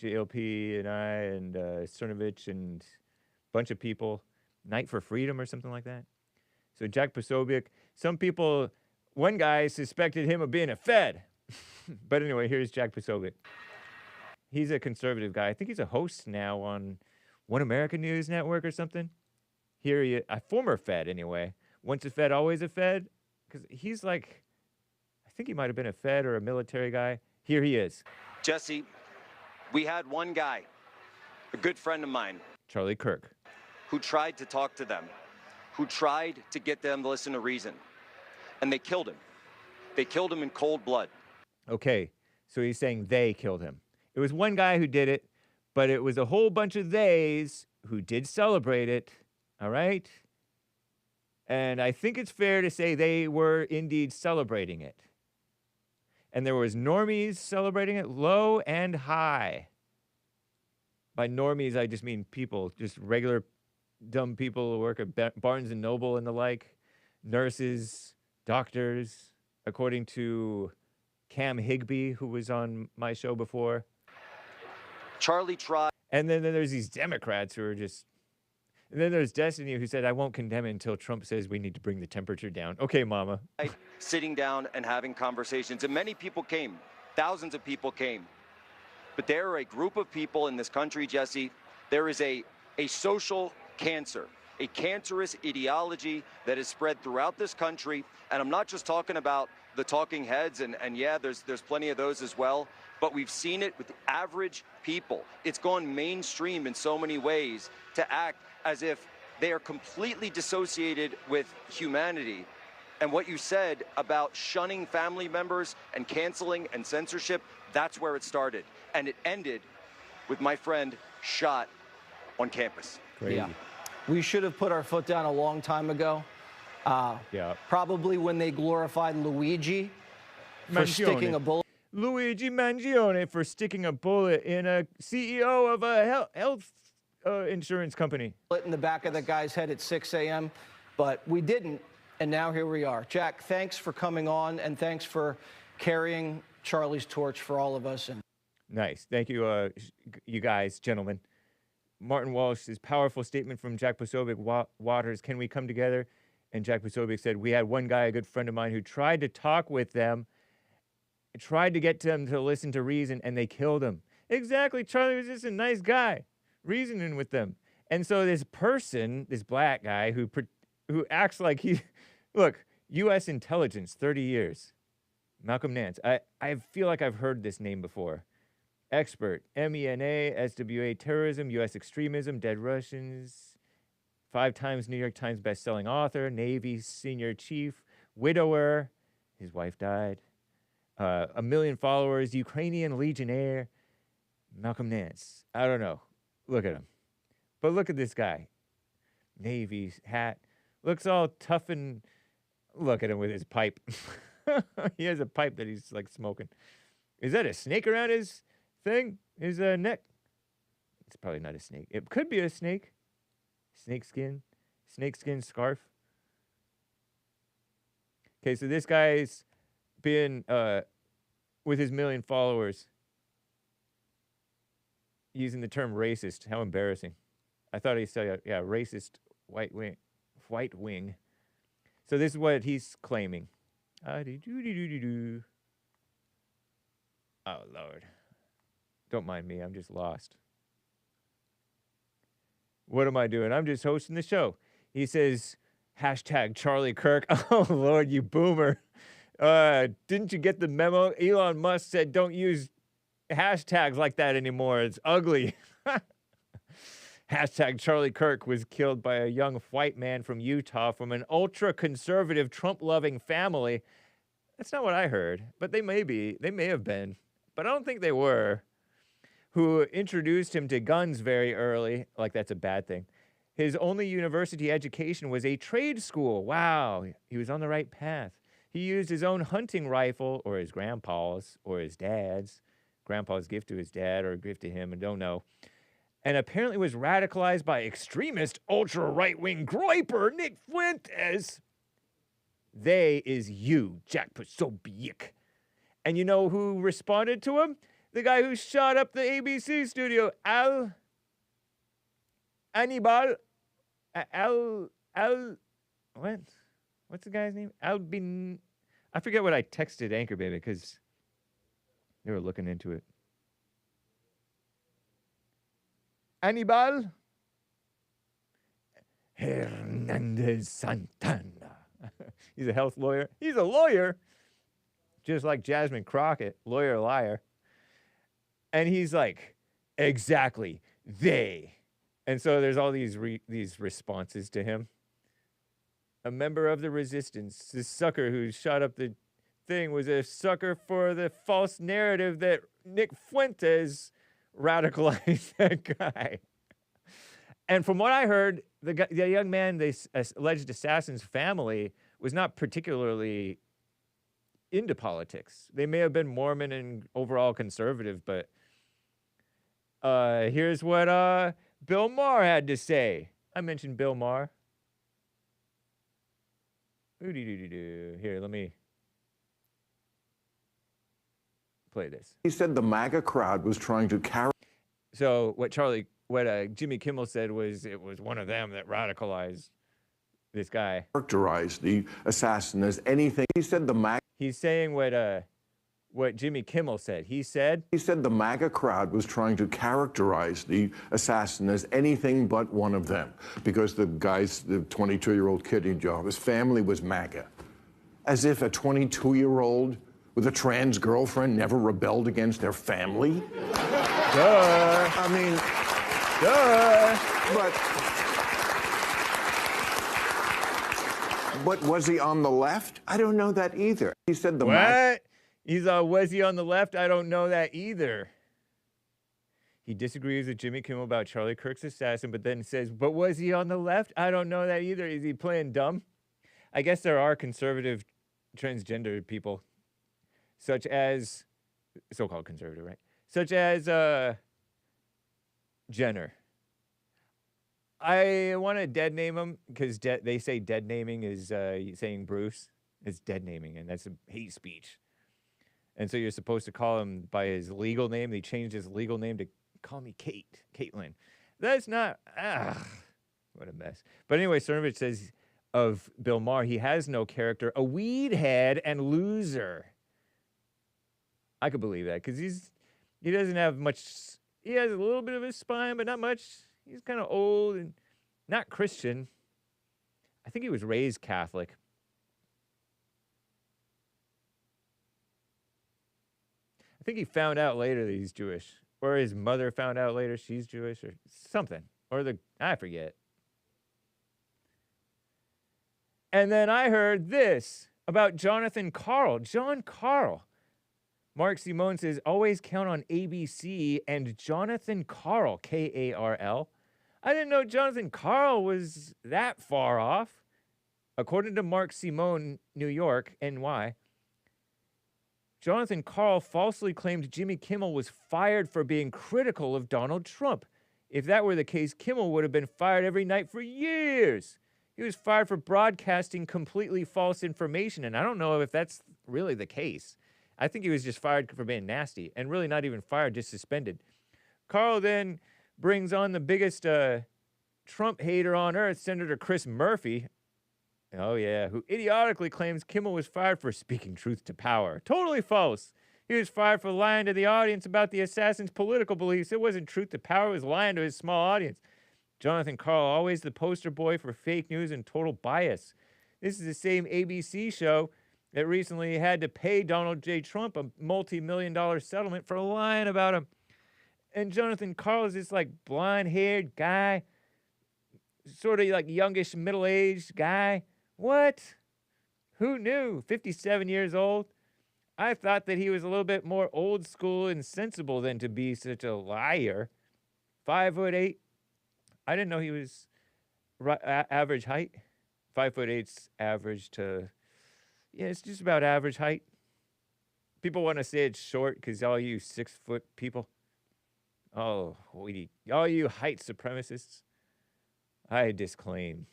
S1: JLP and I and Cernovich and a bunch of people. Night for Freedom or something like that. So Jack Posobiec. Some people, one guy suspected him of being a Fed. But anyway, here's Jack Posobiec. He's a conservative guy. I think he's a host now on One American News Network or something. Here he is, a former Fed anyway. Once a Fed, always a Fed. Because he's like, I think he might have been a Fed or a military guy. Here he is.
S10: Jesse, we had one guy, a good friend of mine,
S1: Charlie Kirk,
S10: who tried to talk to them, who tried to get them to listen to reason. And they killed him. They killed him in cold blood.
S1: Okay, so he's saying they killed him. It was one guy who did it, but it was a whole bunch of theys who did celebrate it, all right? And I think it's fair to say they were indeed celebrating it. And there was normies celebrating it, low and high. By normies, I just mean people, just regular dumb people who work at Barnes & Noble and the like, nurses, doctors, according to Cam Higbee, who was on my show before.
S10: Charlie tried.
S1: And then there's these Democrats who are just... And then there's Destiny who said, I won't condemn it until Trump says we need to bring the temperature down. Okay, mama.
S10: Sitting down and having conversations. And many people came. Thousands of people came. But there are a group of people in this country, Jesse. There is a social cancer, a cancerous ideology that is spread throughout this country. And I'm not just talking about the talking heads, and yeah, there's plenty of those as well. But we've seen it with average people. It's gone mainstream in so many ways to act as if they are completely dissociated with humanity. And what you said about shunning family members and canceling and censorship, that's where it started. And it ended with my friend shot on campus.
S1: Crazy.
S9: Yeah. We should have put our foot down a long time ago. Probably when they glorified Luigi for sticking a bullet.
S1: Luigi Mangione for sticking a bullet in a CEO of a health insurance company.
S9: In the back of the guy's head at 6 a.m., but we didn't, and now here we are. Jack, thanks for coming on, and thanks for carrying Charlie's torch for all of us. And
S1: nice. Thank you, you guys, gentlemen. Martin Walsh's powerful statement from Jack Posobiec, Waters, can we come together? And Jack Posobiec said, we had one guy, a good friend of mine, who tried to talk with them, tried to get them to listen to reason, and they killed him. Exactly. Charlie was just a nice guy, reasoning with them. And so this person, this black guy who acts like he, look, U.S. intelligence, 30 years. Malcolm Nance. I feel like I've heard this name before. Expert, MENA, SWA, terrorism, U.S. extremism, dead Russians, 5 times New York Times bestselling author, Navy senior chief, widower, his wife died, 1 million followers, Ukrainian legionnaire, Malcolm Nance. I don't know. Look at him. But look at this guy. Navy hat. Looks all tough and... Look at him with his pipe. He has a pipe that he's like smoking. Is that a snake around his thing? His neck? It's probably not a snake. It could be a snake. Snakeskin scarf. Okay, so this guy's been with his 1 million followers using the term racist. How embarrassing. I thought he said, yeah, racist white wing. So this is what he's claiming. Oh, Lord. Don't mind me. I'm just lost. What am I doing? I'm just hosting the show. He says, hashtag Charlie Kirk. Oh, Lord, you boomer. Didn't you get the memo? Elon Musk said don't use hashtags like that anymore. It's ugly. Hashtag Charlie Kirk was killed by a young white man from Utah from an ultra-conservative, Trump-loving family. That's not what I heard, but they may be. They may have been, but I don't think they were. Who introduced him to guns very early, like that's a bad thing. His only university education was a trade school. Wow, he was on the right path. He used his own hunting rifle, or his grandpa's, or his dad's. Grandpa's gift to his dad, or a gift to him, I don't know. And apparently was radicalized by extremist ultra-right-wing groiper Nick Fuentes. They is you, Jack Posobiec. And you know who responded to him? The guy who shot up the ABC studio, Anibal, what? What's the guy's name? I forget what I texted Anchor Baby because they were looking into it. Anibal Hernandez Santana. He's a health lawyer. He's a lawyer, just like Jasmine Crockett, lawyer liar. And he's like, exactly, they. And so there's all these responses to him. A member of the resistance, this sucker who shot up the thing was a sucker for the false narrative that Nick Fuentes radicalized that guy. And from what I heard, the young man, the alleged assassin's family, was not particularly into politics. They may have been Mormon and overall conservative, but here's what Bill Maher had to say. I mentioned Bill Maher. Here, let me play this.
S11: He said the MAGA crowd was trying to carry.
S1: So what Jimmy Kimmel said was it was one of them that radicalized this guy.
S11: Characterize the assassin as anything. He said the MAGA.
S1: He's saying what Jimmy Kimmel said. He said
S11: the MAGA crowd was trying to characterize the assassin as anything but one of them because the 22-year-old kid, his family was MAGA. As if a 22-year-old with a trans girlfriend never rebelled against their family.
S1: Duh.
S11: I mean, but was he on the left? I don't know that either. He said the
S1: what? Was he on the left? I don't know that either. He disagrees with Jimmy Kimmel about Charlie Kirk's assassin, but then says, but was he on the left? I don't know that either. Is he playing dumb? I guess there are conservative transgender people, such as, so-called conservative, right? Such as Jenner. I want to dead name him because they say dead naming is saying Bruce. It's dead naming, and that's a hate speech. And so you're supposed to call him by his legal name. They changed his legal name to call me Caitlin. That's not, what a mess. But anyway, Cernovich says of Bill Maher, he has no character, a weed head and loser. I could believe that because he doesn't have much. He has a little bit of a spine, but not much. He's kind of old and not Christian. I think he was raised Catholic. I think he found out later that he's Jewish, or his mother found out later she's Jewish, or something, or I forget. And then I heard this about Jon Karl. Mark Simone says, always count on ABC and Jon Karl, Karl. I didn't know Jon Karl was that far off. According to Mark Simone, New York, NY, Jon Karl falsely claimed Jimmy Kimmel was fired for being critical of Donald Trump. If that were the case, Kimmel would have been fired every night for years. He was fired for broadcasting completely false information, and I don't know if that's really the case. I think he was just fired for being nasty, and really not even fired, just suspended. Karl then brings on the biggest Trump hater on earth, Senator Chris Murphy. Oh, yeah, who idiotically claims Kimmel was fired for speaking truth to power. Totally false. He was fired for lying to the audience about the assassin's political beliefs. It wasn't truth to power. It was lying to his small audience. Jon Karl, always the poster boy for fake news and total bias. This is the same ABC show that recently had to pay Donald J. Trump a multi-million-dollar settlement for lying about him. And Jon Karl is this, like, blonde-haired guy, sort of like youngish, middle-aged guy. What? Who knew? 57 years old. I thought that he was a little bit more old school and sensible than to be such a liar. 5'8". I didn't know he was average height. 5'8's average to, yeah, it's just about average height. People want to say it's short because all you 6-foot people. Oh, all you height supremacists. I disclaim.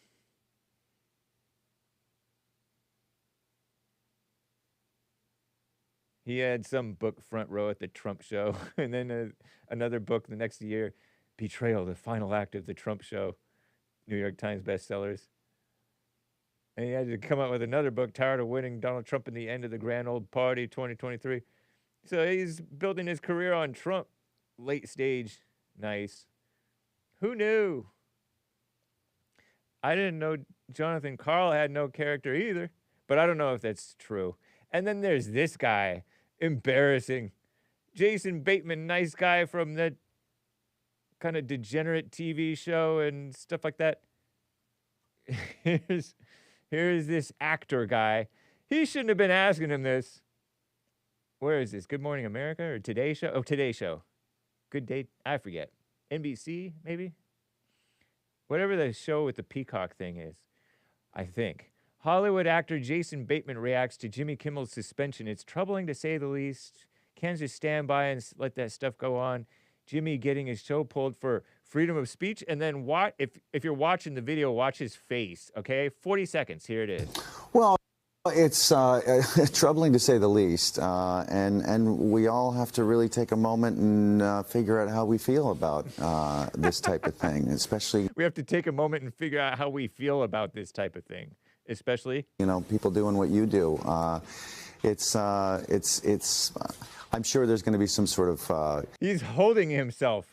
S1: He had some book front row at the Trump show, and then another book the next year, Betrayal, the Final Act of the Trump Show, New York Times bestsellers. And he had to come out with another book, Tired of Winning, Donald Trump and the End of the Grand Old Party, 2023. So he's building his career on Trump. Late stage. Nice. Who knew? I didn't know Jon Karl had no character either, but I don't know if that's true. And then there's this guy. Embarrassing. Jason Bateman, nice guy from the kind of degenerate TV show and stuff like that. Here's this actor guy. He shouldn't have been asking him this. Where is this? Good Morning America or Today Show? Oh, Today Show. Good Day. I forget. NBC, maybe? Whatever the show with the peacock thing is, I think. Hollywood actor Jason Bateman reacts to Jimmy Kimmel's suspension. It's troubling to say the least. Can't just stand by and let that stuff go on. Jimmy getting his show pulled for freedom of speech. And then if you're watching the video, watch his face, okay? 40 seconds. Here it is.
S12: Well, it's troubling to say the least. And we all have to really take a moment and figure out how we feel about this type of thing, especially...
S1: We have to take a moment and figure out how we feel about this type of thing. Especially,
S12: you know, people doing what you do. I'm sure there's going to be some sort of
S1: he's holding himself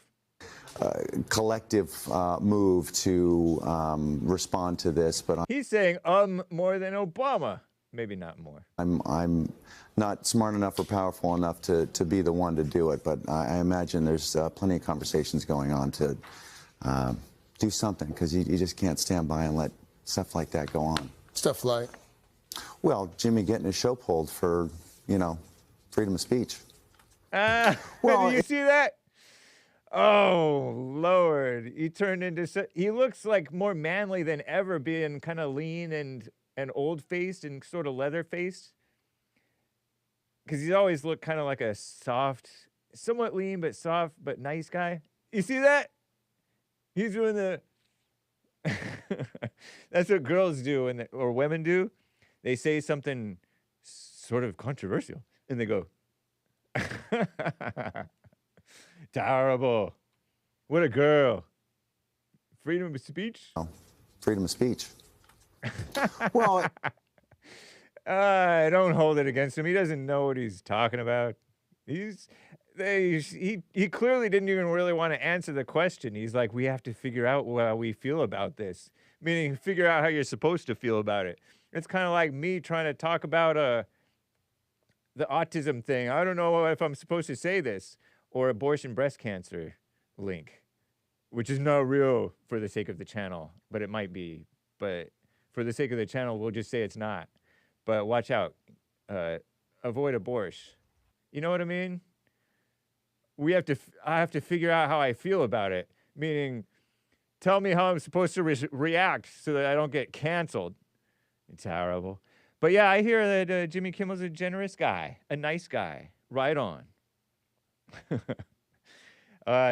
S12: collective move to respond to this, but
S1: he's saying more than Obama, maybe not more.
S12: I'm not smart enough or powerful enough to be the one to do it, but I imagine there's plenty of conversations going on to do something, because you just can't stand by and let stuff like that go on.
S13: Stuff like?
S12: Well, Jimmy getting his show pulled for, you know, freedom of speech.
S1: Well, do you see that? Oh, Lord. He turned into... He looks like more manly than ever, being kind of lean and old-faced and sort of leather-faced. Because he's always looked kind of like a soft, somewhat lean but soft but nice guy. You see that? He's doing the... That's what girls do, or women do. They say something sort of controversial, and they go, terrible. What a girl. Freedom of speech?
S12: Oh, freedom of speech. Well,
S1: I don't hold it against him. He doesn't know what he's talking about. He clearly didn't even really want to answer the question. He's like, we have to figure out how we feel about this, meaning figure out how you're supposed to feel about it. It's kind of like me trying to talk about the autism thing. I don't know if I'm supposed to say this, or abortion breast cancer link, which is not real for the sake of the channel, but it might be. But for the sake of the channel, we'll just say it's not. But watch out. Avoid abortion. You know what I mean? I have to figure out how I feel about it, meaning tell me how I'm supposed to react so that I don't get canceled. It's horrible. But yeah, I hear that Jimmy Kimmel's a generous guy, a nice guy. Right on.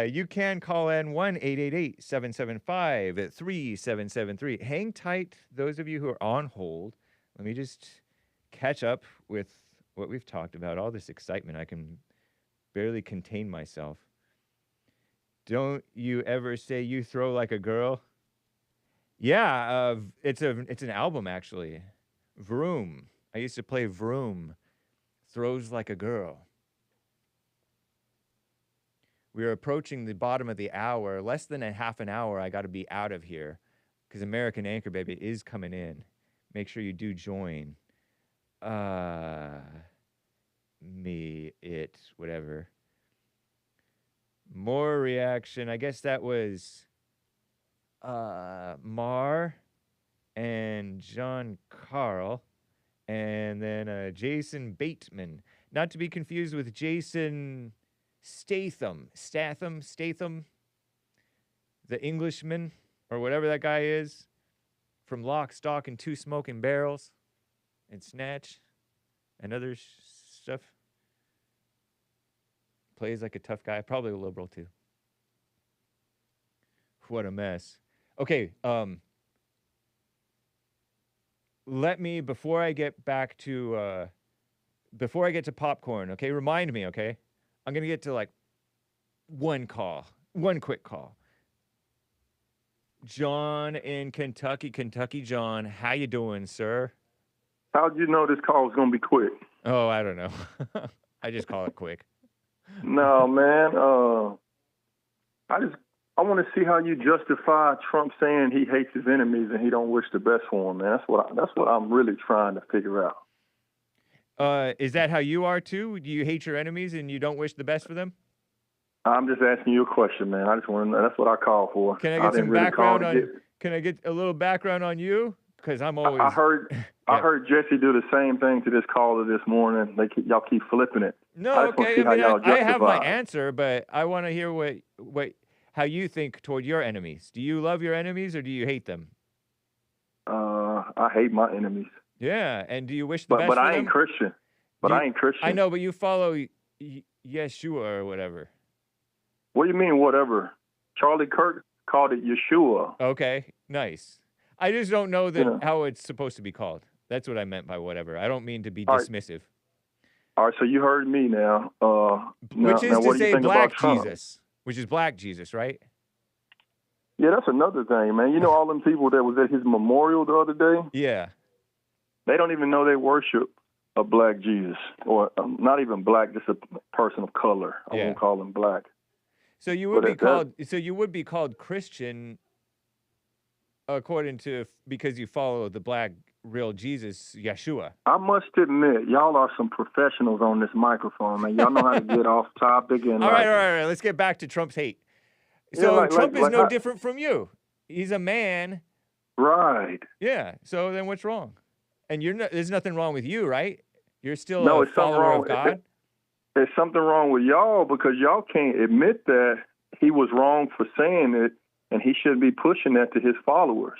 S1: You can call in 1-888-775-3773. Hang tight, those of you who are on hold. Let me just catch up with what we've talked about, all this excitement. I can barely contain myself. Don't you ever say you throw like a girl? Yeah, it's an album, actually. Vroom. I used to play Vroom. Throws like a girl. We are approaching the bottom of the hour. Less than a half an hour, I got to be out of here because American Anchor Baby is coming in. Make sure you do join. Whatever. More reaction. I guess that was Maher and Jon Karl, and then Jason Bateman. Not to be confused with Jason Statham, the Englishman, or whatever that guy is, from Lock, Stock, and Two Smoking Barrels, and Snatch, and other stuff. Plays like a tough guy, probably a liberal too. What a mess. Okay, let me, before I get to popcorn, okay, remind me, okay? I'm going to get to like one quick call. John in Kentucky. John, how you doing, sir?
S13: How'd you know this call was going to be quick?
S1: Oh, I don't know. I just call it quick.
S13: No, man. I want to see how you justify Trump saying he hates his enemies and he don't wish the best for them, man. That's what I'm really trying to figure out.
S1: Is that how you are too? Do you hate your enemies and you don't wish the best for them?
S13: I'm just asking you a question, man. I just want to. That's what I call for.
S1: Can I get some background on? Can I get a little background on you? Because I'm always.
S13: I heard Jesse do the same thing to this caller this morning. Y'all keep flipping it.
S1: No, okay. I have my answer, but I want to hear how you think toward your enemies. Do you love your enemies or do you hate them?
S13: I hate my enemies.
S1: Yeah, and do you wish the best for them?
S13: But I ain't Christian. I ain't Christian.
S1: I know, but you follow Yeshua or whatever.
S13: What do you mean, whatever? Charlie Kirk called it Yeshua.
S1: Okay, nice. I just don't know how it's supposed to be called. That's what I meant by whatever. I don't mean to be dismissive.
S13: All right, so you heard me now.
S1: Which is to say black Jesus, which is black Jesus, right?
S13: Yeah, that's another thing, man. You know all them people that was at his memorial the other day?
S1: Yeah.
S13: They don't even know they worship a black Jesus, or not even black, just a person of color. I won't call him black.
S1: So you would be called. So you would be called Christian, according to because you follow the black real Jesus, Yeshua.
S13: I must admit, y'all are some professionals on this microphone, man. Y'all know how to get off topic and.
S1: All right. Let's get back to Trump's hate. So Trump is no different from you. He's a man.
S13: Right.
S1: Yeah. So then what's wrong? And there's nothing wrong with you, right? You're still a follower of God.
S13: There's something wrong with y'all because y'all can't admit that he was wrong for saying it, and he shouldn't be pushing that to his followers.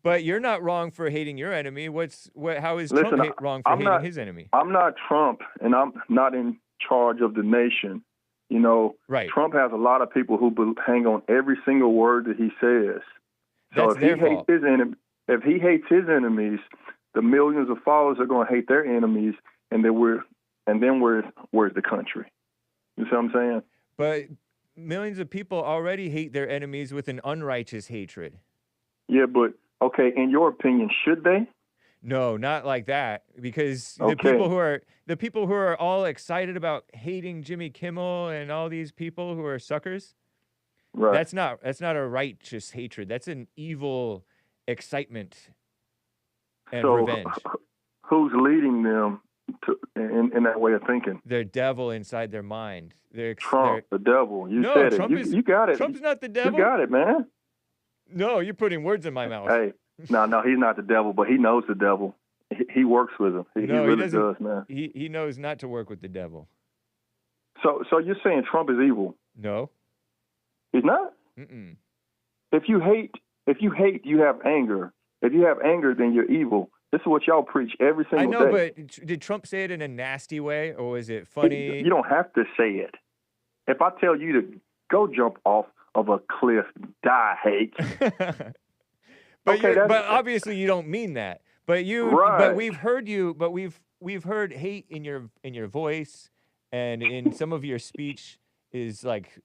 S1: But you're not wrong for hating your enemy. How is Trump wrong for hating his enemy?
S13: I'm not Trump, and I'm not in charge of the nation. You know,
S1: right.
S13: Trump has a lot of people who hang on every single word that he says. So if he hates his enemies, the millions of followers are going to hate their enemies, and then where's the country? You see what I'm saying?
S1: But millions of people already hate their enemies with an unrighteous hatred.
S13: Yeah, but okay, in your opinion, should they?
S1: No, not like that. Because the people who are all excited about hating Jimmy Kimmel and all these people who are suckers,
S13: right?
S1: That's not a righteous hatred. That's an evil excitement and revenge.
S13: Who's leading them in that way of thinking?
S1: Their devil inside their mind.
S13: Trump, the devil. You
S1: no,
S13: said
S1: Trump
S13: it. You got it.
S1: Trump's not the devil.
S13: You got it, man.
S1: No, you're putting words in my mouth.
S13: Hey, no, he's not the devil, but he knows the devil. He works with him. He really does, man.
S1: He knows not to work with the devil.
S13: So you're saying Trump is evil?
S1: No.
S13: He's not?
S1: Mm-mm.
S13: If you hate, you have anger. If you have anger, then you're evil. This is what y'all preach every single day.
S1: I know, but did Trump say it in a nasty way, or was it funny?
S13: You don't have to say it. If I tell you to go jump off of a cliff, die, Hake.
S1: but obviously you don't mean that. But we've heard you. But we've heard hate in your voice and in some of your speech is like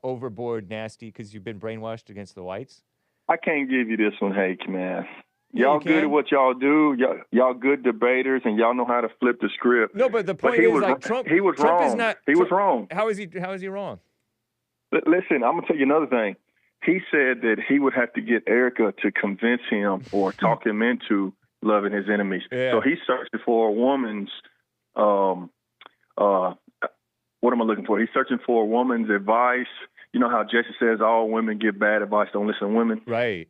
S1: overboard nasty because you've been brainwashed against the whites.
S13: I can't give you this one, Hake, man. Y'all good at what y'all do. Y'all good debaters, and y'all know how to flip the script.
S1: No, but the point is, like Trump,
S13: he was
S1: Trump
S13: wrong.
S1: Is not,
S13: he was wrong.
S1: How is he wrong?
S13: Listen, I'm gonna tell you another thing. He said that he would have to get Erika to convince him or talk him into loving his enemies.
S1: Yeah.
S13: So he's searching for a woman's. What am I looking for? He's searching for a woman's advice. You know how Jesse says all women give bad advice, don't listen to women.
S1: Right.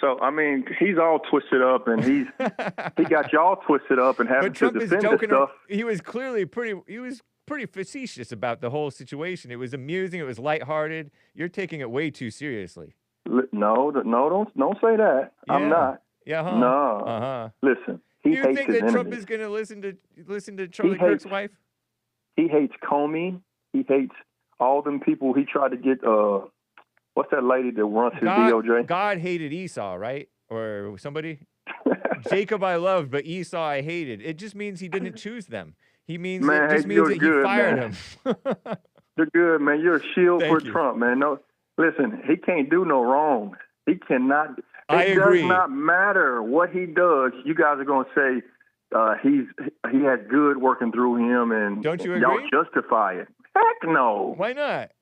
S13: So, I mean, he's all twisted up, and he got y'all twisted up and having to defend this stuff.
S1: He was clearly pretty facetious about the whole situation. It was amusing. It was lighthearted. You're taking it way too seriously.
S13: No, don't say that.
S1: Yeah.
S13: I'm not.
S1: Yeah, huh?
S13: No.
S1: Uh-huh.
S13: Listen,
S1: he hates his enemies. Do you think that Trump is going to listen to Charlie Kirk's wife?
S13: He hates Comey. He hates all them people he tried to get. What's that lady that runs his DOJ?
S1: God hated Esau, right? Or somebody? Jacob I loved, but Esau I hated. It just means he didn't choose them. It just means that he fired him.
S13: You're good, man. You're a shield for Trump, man. No, listen, he can't do no wrong. He cannot. It does not matter what he does. You guys are going to say he has good working through him, and
S1: don't you agree?
S13: Y'all justify it. Heck no.
S1: Why not?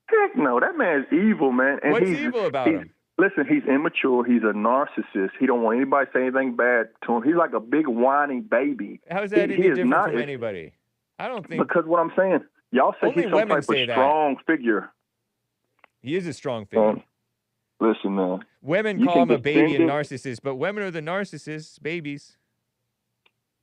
S13: Heck no. That man's evil, man. And
S1: what's evil about him?
S13: Listen, he's immature. He's a narcissist. He don't want anybody to say anything bad to him. He's like a big whining baby.
S1: How is that any different from anybody? I don't think.
S13: Because what I'm saying, y'all say he's some type of strong figure.
S1: He is a strong figure.
S13: Listen, man.
S1: Women call him a baby and narcissist, but women are the narcissists, babies.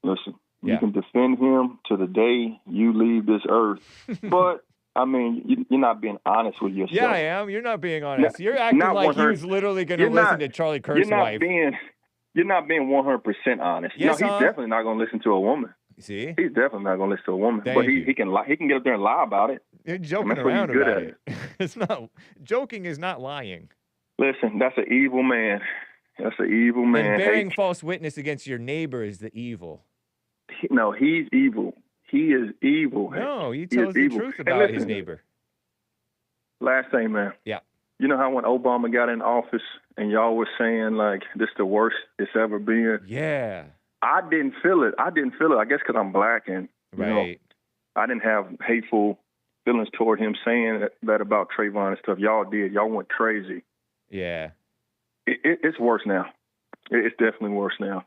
S13: Listen, you can defend him to the day you leave this earth, but I mean, you're not being honest with yourself.
S1: Yeah, I am. You're not being honest. You're acting like he was literally going to listen to Charlie Kirk's wife.
S13: You're not being 100% honest.
S1: Yes,
S13: no, he's definitely not going to listen to a woman.
S1: See?
S13: He's definitely not going to listen to a woman. But he can lie. He can get up there and lie about it.
S1: You're joking around about it. It's not. Joking is not lying.
S13: Listen, that's an evil man. That's an evil man.
S1: And bearing false witness against your neighbor is the evil.
S13: No, he's evil. He is evil.
S1: No, he tells the truth about his neighbor.
S13: Last thing, man.
S1: Yeah.
S13: You know how when Obama got in office and y'all were saying, like, this the worst it's ever been?
S1: Yeah.
S13: I didn't feel it. I guess because I'm black and, you know, I didn't have hateful feelings toward him saying that about Trayvon and stuff. Y'all did. Y'all went crazy.
S1: Yeah.
S13: It's worse now. It's definitely worse now.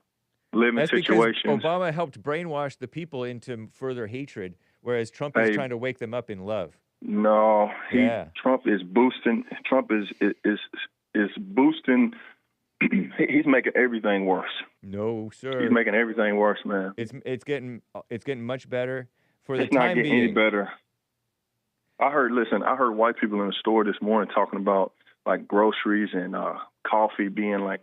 S13: That's situations.
S1: Because Obama helped brainwash the people into further hatred, whereas Trump is trying to wake them up in love.
S13: No, Trump is boosting. Trump is boosting. He's making everything worse.
S1: No, sir.
S13: He's making everything worse, man.
S1: It's getting much better for the
S13: time being. It's not getting any better. I heard white people in the store this morning talking about like groceries and coffee being like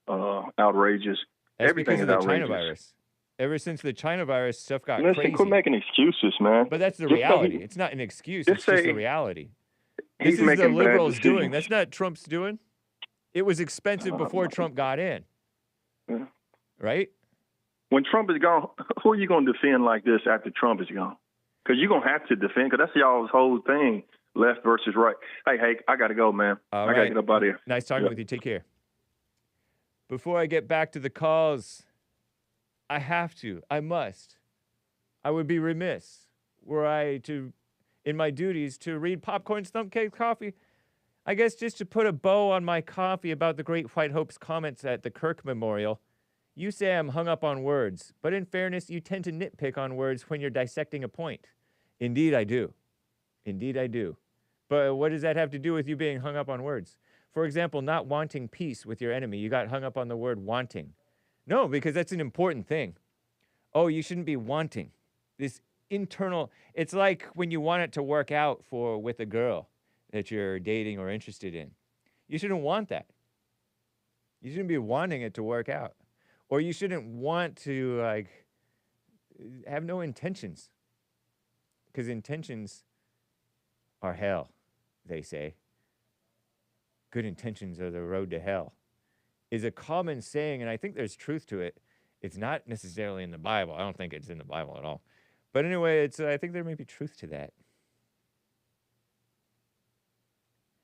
S13: outrageous.
S1: That's
S13: everything
S1: because of
S13: is
S1: the
S13: outrageous.
S1: China virus. Ever since the China virus, stuff got
S13: Listen,
S1: crazy.
S13: quit making excuses, man.
S1: But that's the reality. It's not an excuse. It's just the reality. This is the liberals doing. That's not Trump's doing. It was expensive before Trump got in.
S13: Yeah.
S1: Right?
S13: When Trump is gone, who are you going to defend like this after Trump is gone? Because you're going to have to defend, because that's y'all's whole thing, left versus right. Hey, Hake, I got to go, man. I got to get up out of here.
S1: Nice talking with you. Take care. Before I get back to the calls, I have to. I must. I would be remiss were I to, in my duties, to read Popcorn Stump Cake Coffee. I guess just to put a bow on my coffee about the Great White Hope's comments at the Kirk Memorial. You say I'm hung up on words, but in fairness, you tend to nitpick on words when you're dissecting a point. Indeed, I do. Indeed, I do. But what does that have to do with you being hung up on words? For example, not wanting peace with your enemy. You got hung up on the word wanting. No, because that's an important thing. Oh, you shouldn't be wanting. This internal, it's like when you want it to work out with a girl that you're dating or interested in. You shouldn't want that. You shouldn't be wanting it to work out. Or you shouldn't want to, have no intentions. Because intentions are hell, they say. Good intentions are the road to hell, is a common saying, and I think there's truth to it. It's not necessarily in the Bible. I don't think it's in the Bible at all. But anyway, I think there may be truth to that.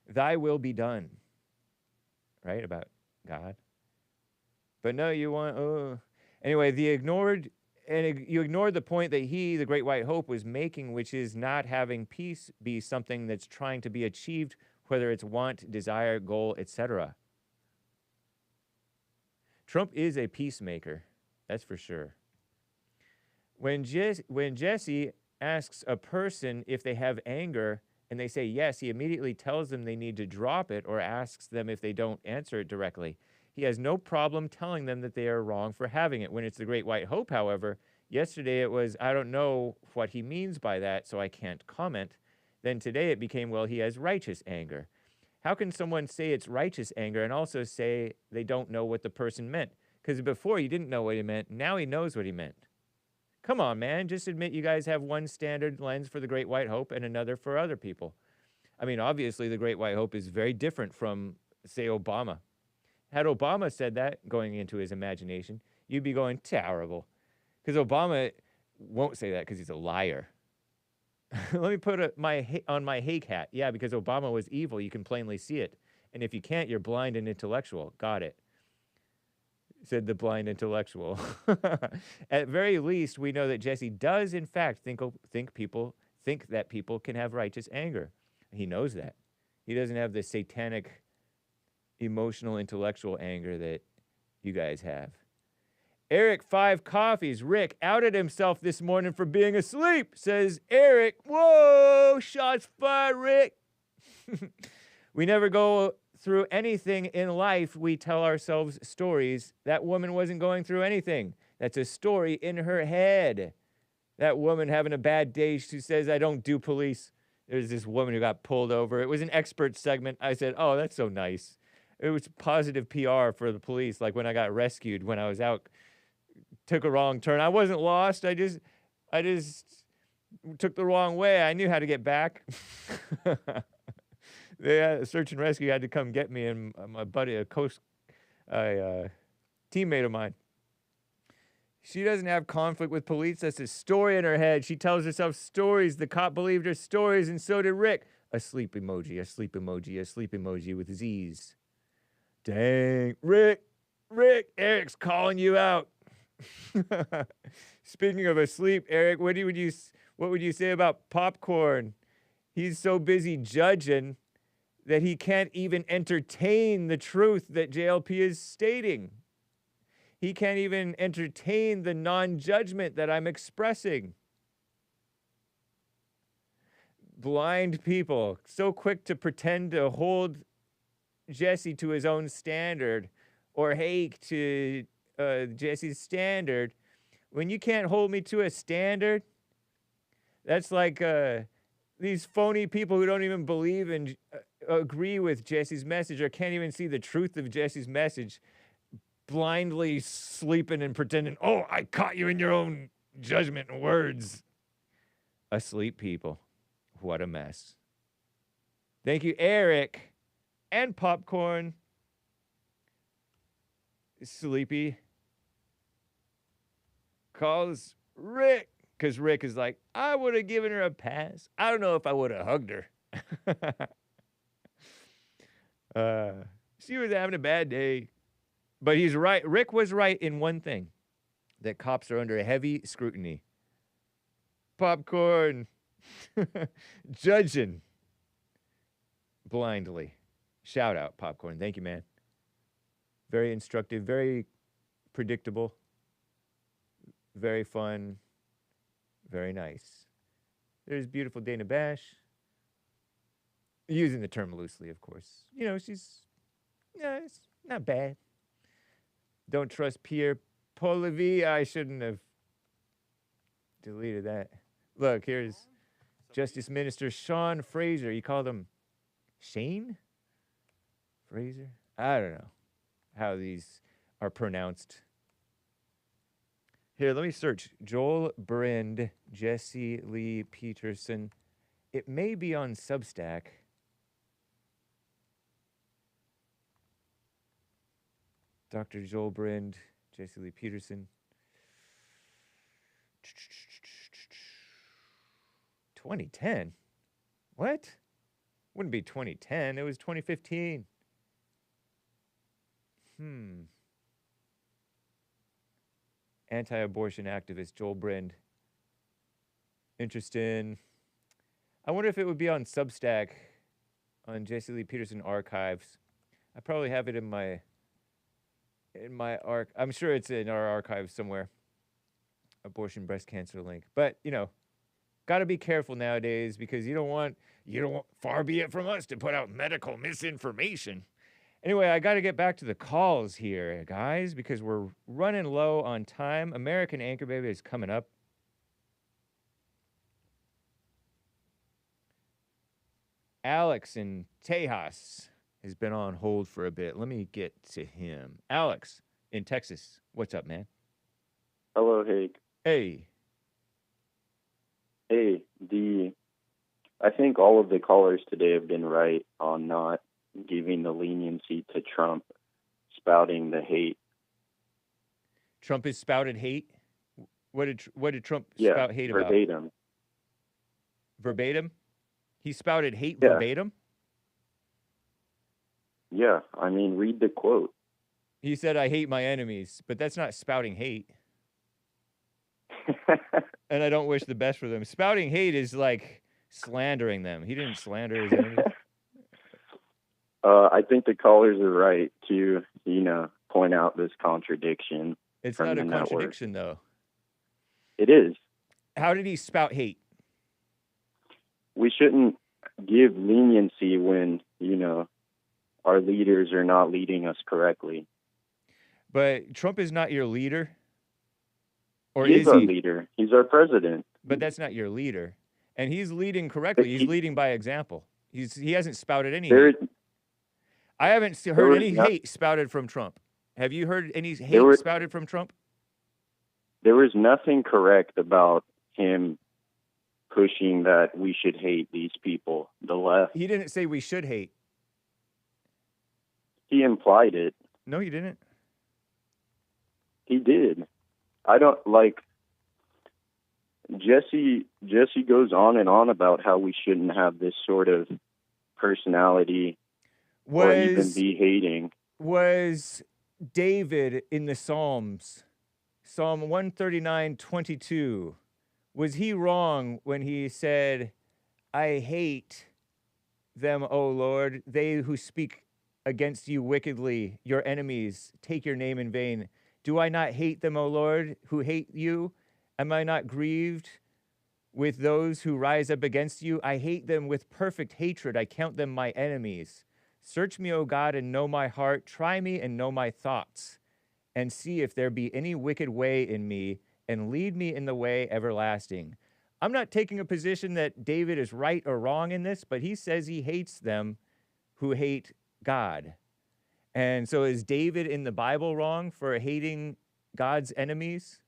S1: Thy will be done. Right? About God. But no, you want, Anyway, you ignored the point that he, the Great White Hope, was making, which is not having peace be something that's trying to be achieved, whether it's want, desire, goal, etc. Trump is a peacemaker, that's for sure. When Jesse asks a person if they have anger and they say yes, he immediately tells them they need to drop it or asks them if they don't answer it directly. He has no problem telling them that they are wrong for having it. When it's the Great White Hope, however, yesterday it was, I don't know what he means by that, so I can't comment. Then today it became, well, he has righteous anger. How can someone say it's righteous anger and also say they don't know what the person meant? Because before he didn't know what he meant, now he knows what he meant. Come on, man, just admit you guys have one standard lens for the Great White Hope and another for other people. I mean, obviously the Great White Hope is very different from, say, Obama. Had Obama said that, going into his imagination, you'd be going, terrible. Because Obama won't say that because he's a liar. Let me put on my Hake hat. Yeah, because Obama was evil. You can plainly see it. And if you can't, you're blind and intellectual. Got it. Said the blind intellectual. At very least, we know that Jesse does, in fact, think that people can have righteous anger. He knows that. He doesn't have the satanic, emotional, intellectual anger that you guys have. Eric, 5 coffees. Rick outed himself this morning for being asleep, says Eric. Whoa, shots fired, Rick. We never go through anything in life. We tell ourselves stories. That woman wasn't going through anything. That's a story in her head. That woman having a bad day, she says, I don't do police. There's this woman who got pulled over. It was an expert segment. I said, oh, that's so nice. It was positive PR for the police, like when I got rescued when I was out. Took a wrong turn. I wasn't lost. I just took the wrong way. I knew how to get back. Search and rescue had to come get me, and my buddy, a teammate of mine. She doesn't have conflict with police. That's a story in her head. She tells herself stories. The cop believed her stories, and so did Rick. A sleep emoji, a sleep emoji, a sleep emoji with Z's. Dang, Rick, Eric's calling you out. Speaking of asleep, Eric, what would you say about popcorn? He's so busy judging that he can't even entertain the truth that JLP is stating. He can't even entertain the non-judgment that I'm expressing. Blind people, so quick to pretend to hold Jesse to his own standard or Hake to Jesse's standard. When you can't hold me to a standard, that's like these phony people who don't even believe and agree with Jesse's message or can't even see the truth of Jesse's message, blindly sleeping and pretending, oh, I caught you in your own judgment and words. Asleep people. What a mess. Thank you, Eric and Popcorn. Sleepy calls Rick, because Rick is like, I would have given her a pass. I don't know if I would have hugged her. She was having a bad day. But he's right. Rick was right in one thing. that cops are under heavy scrutiny. Popcorn. Judgin. Blindly. Shout out, Popcorn. Thank you, man. Very instructive, very predictable, very fun, very nice. There's beautiful Dana Bash. Using the term loosely, of course. You know, she's, it's not bad. Don't trust Pierre Polivi. I shouldn't have deleted that. Look, here's Justice Minister Sean Fraser. You called him Shane? Fraser? I don't know how these are pronounced. Here, let me search. Joel Brind, Jesse Lee Peterson. It may be on Substack. Dr. Joel Brind, Jesse Lee Peterson. 2010? What? Wouldn't be 2010. It was 2015. Anti-abortion activist Joel Brind. Interesting. I wonder if it would be on Substack, on Jesse Lee Peterson archives. I probably have it in my I'm sure it's in our archives somewhere. Abortion, breast cancer link. But, you know, got to be careful nowadays because you don't want, far be it from us to put out medical misinformation. Anyway, I got to get back to the calls here, guys, because we're running low on time. American Anchor Baby is coming up. Alex in Tejas has been on hold for a bit. Let me get to him. Alex in Texas, what's up, man?
S14: Hello, Hake.
S1: Hey.
S14: Hey, I think all of the callers today have been right on not giving the leniency to Trump spouting the hate.
S1: Trump has spouted hate? What did Trump spout hate about?
S14: Verbatim.
S1: Verbatim? He spouted hate verbatim?
S14: Yeah, I mean, read the quote.
S1: He said, I hate my enemies, but that's not spouting hate. And I don't wish the best for them. Spouting hate is like slandering them. He didn't slander his enemies.
S14: I think the callers are right to, point out this contradiction.
S1: It's not a contradiction, though.
S14: It is.
S1: How did he spout hate?
S14: We shouldn't give leniency when, our leaders are not leading us correctly.
S1: But Trump is not your leader? Or
S14: He's our leader. He's our president.
S1: But that's not your leader. And he's leading correctly. He's leading by example. He hasn't spouted any hate. I haven't heard any hate spouted from Trump. Have you heard any hate spouted from Trump?
S14: There was nothing correct about him pushing that we should hate these people, the left.
S1: He didn't say we should hate.
S14: He implied it.
S1: No, he didn't.
S14: He did. I don't like Jesse goes on and on about how we shouldn't have this sort of personality or even be hating.
S1: Was David in the Psalms, Psalm 139:22, was he wrong when he said, I hate them, O Lord, they who speak against you wickedly, your enemies, take your name in vain. Do I not hate them, O Lord, who hate you? Am I not grieved with those who rise up against you? I hate them with perfect hatred. I count them my enemies. Search me, O God, and know my heart. Try me and know my thoughts, and see if there be any wicked way in me, and lead me in the way everlasting. I'm not taking a position that David is right or wrong in this, but he says he hates them who hate God. And so is David in the Bible wrong for hating God's enemies?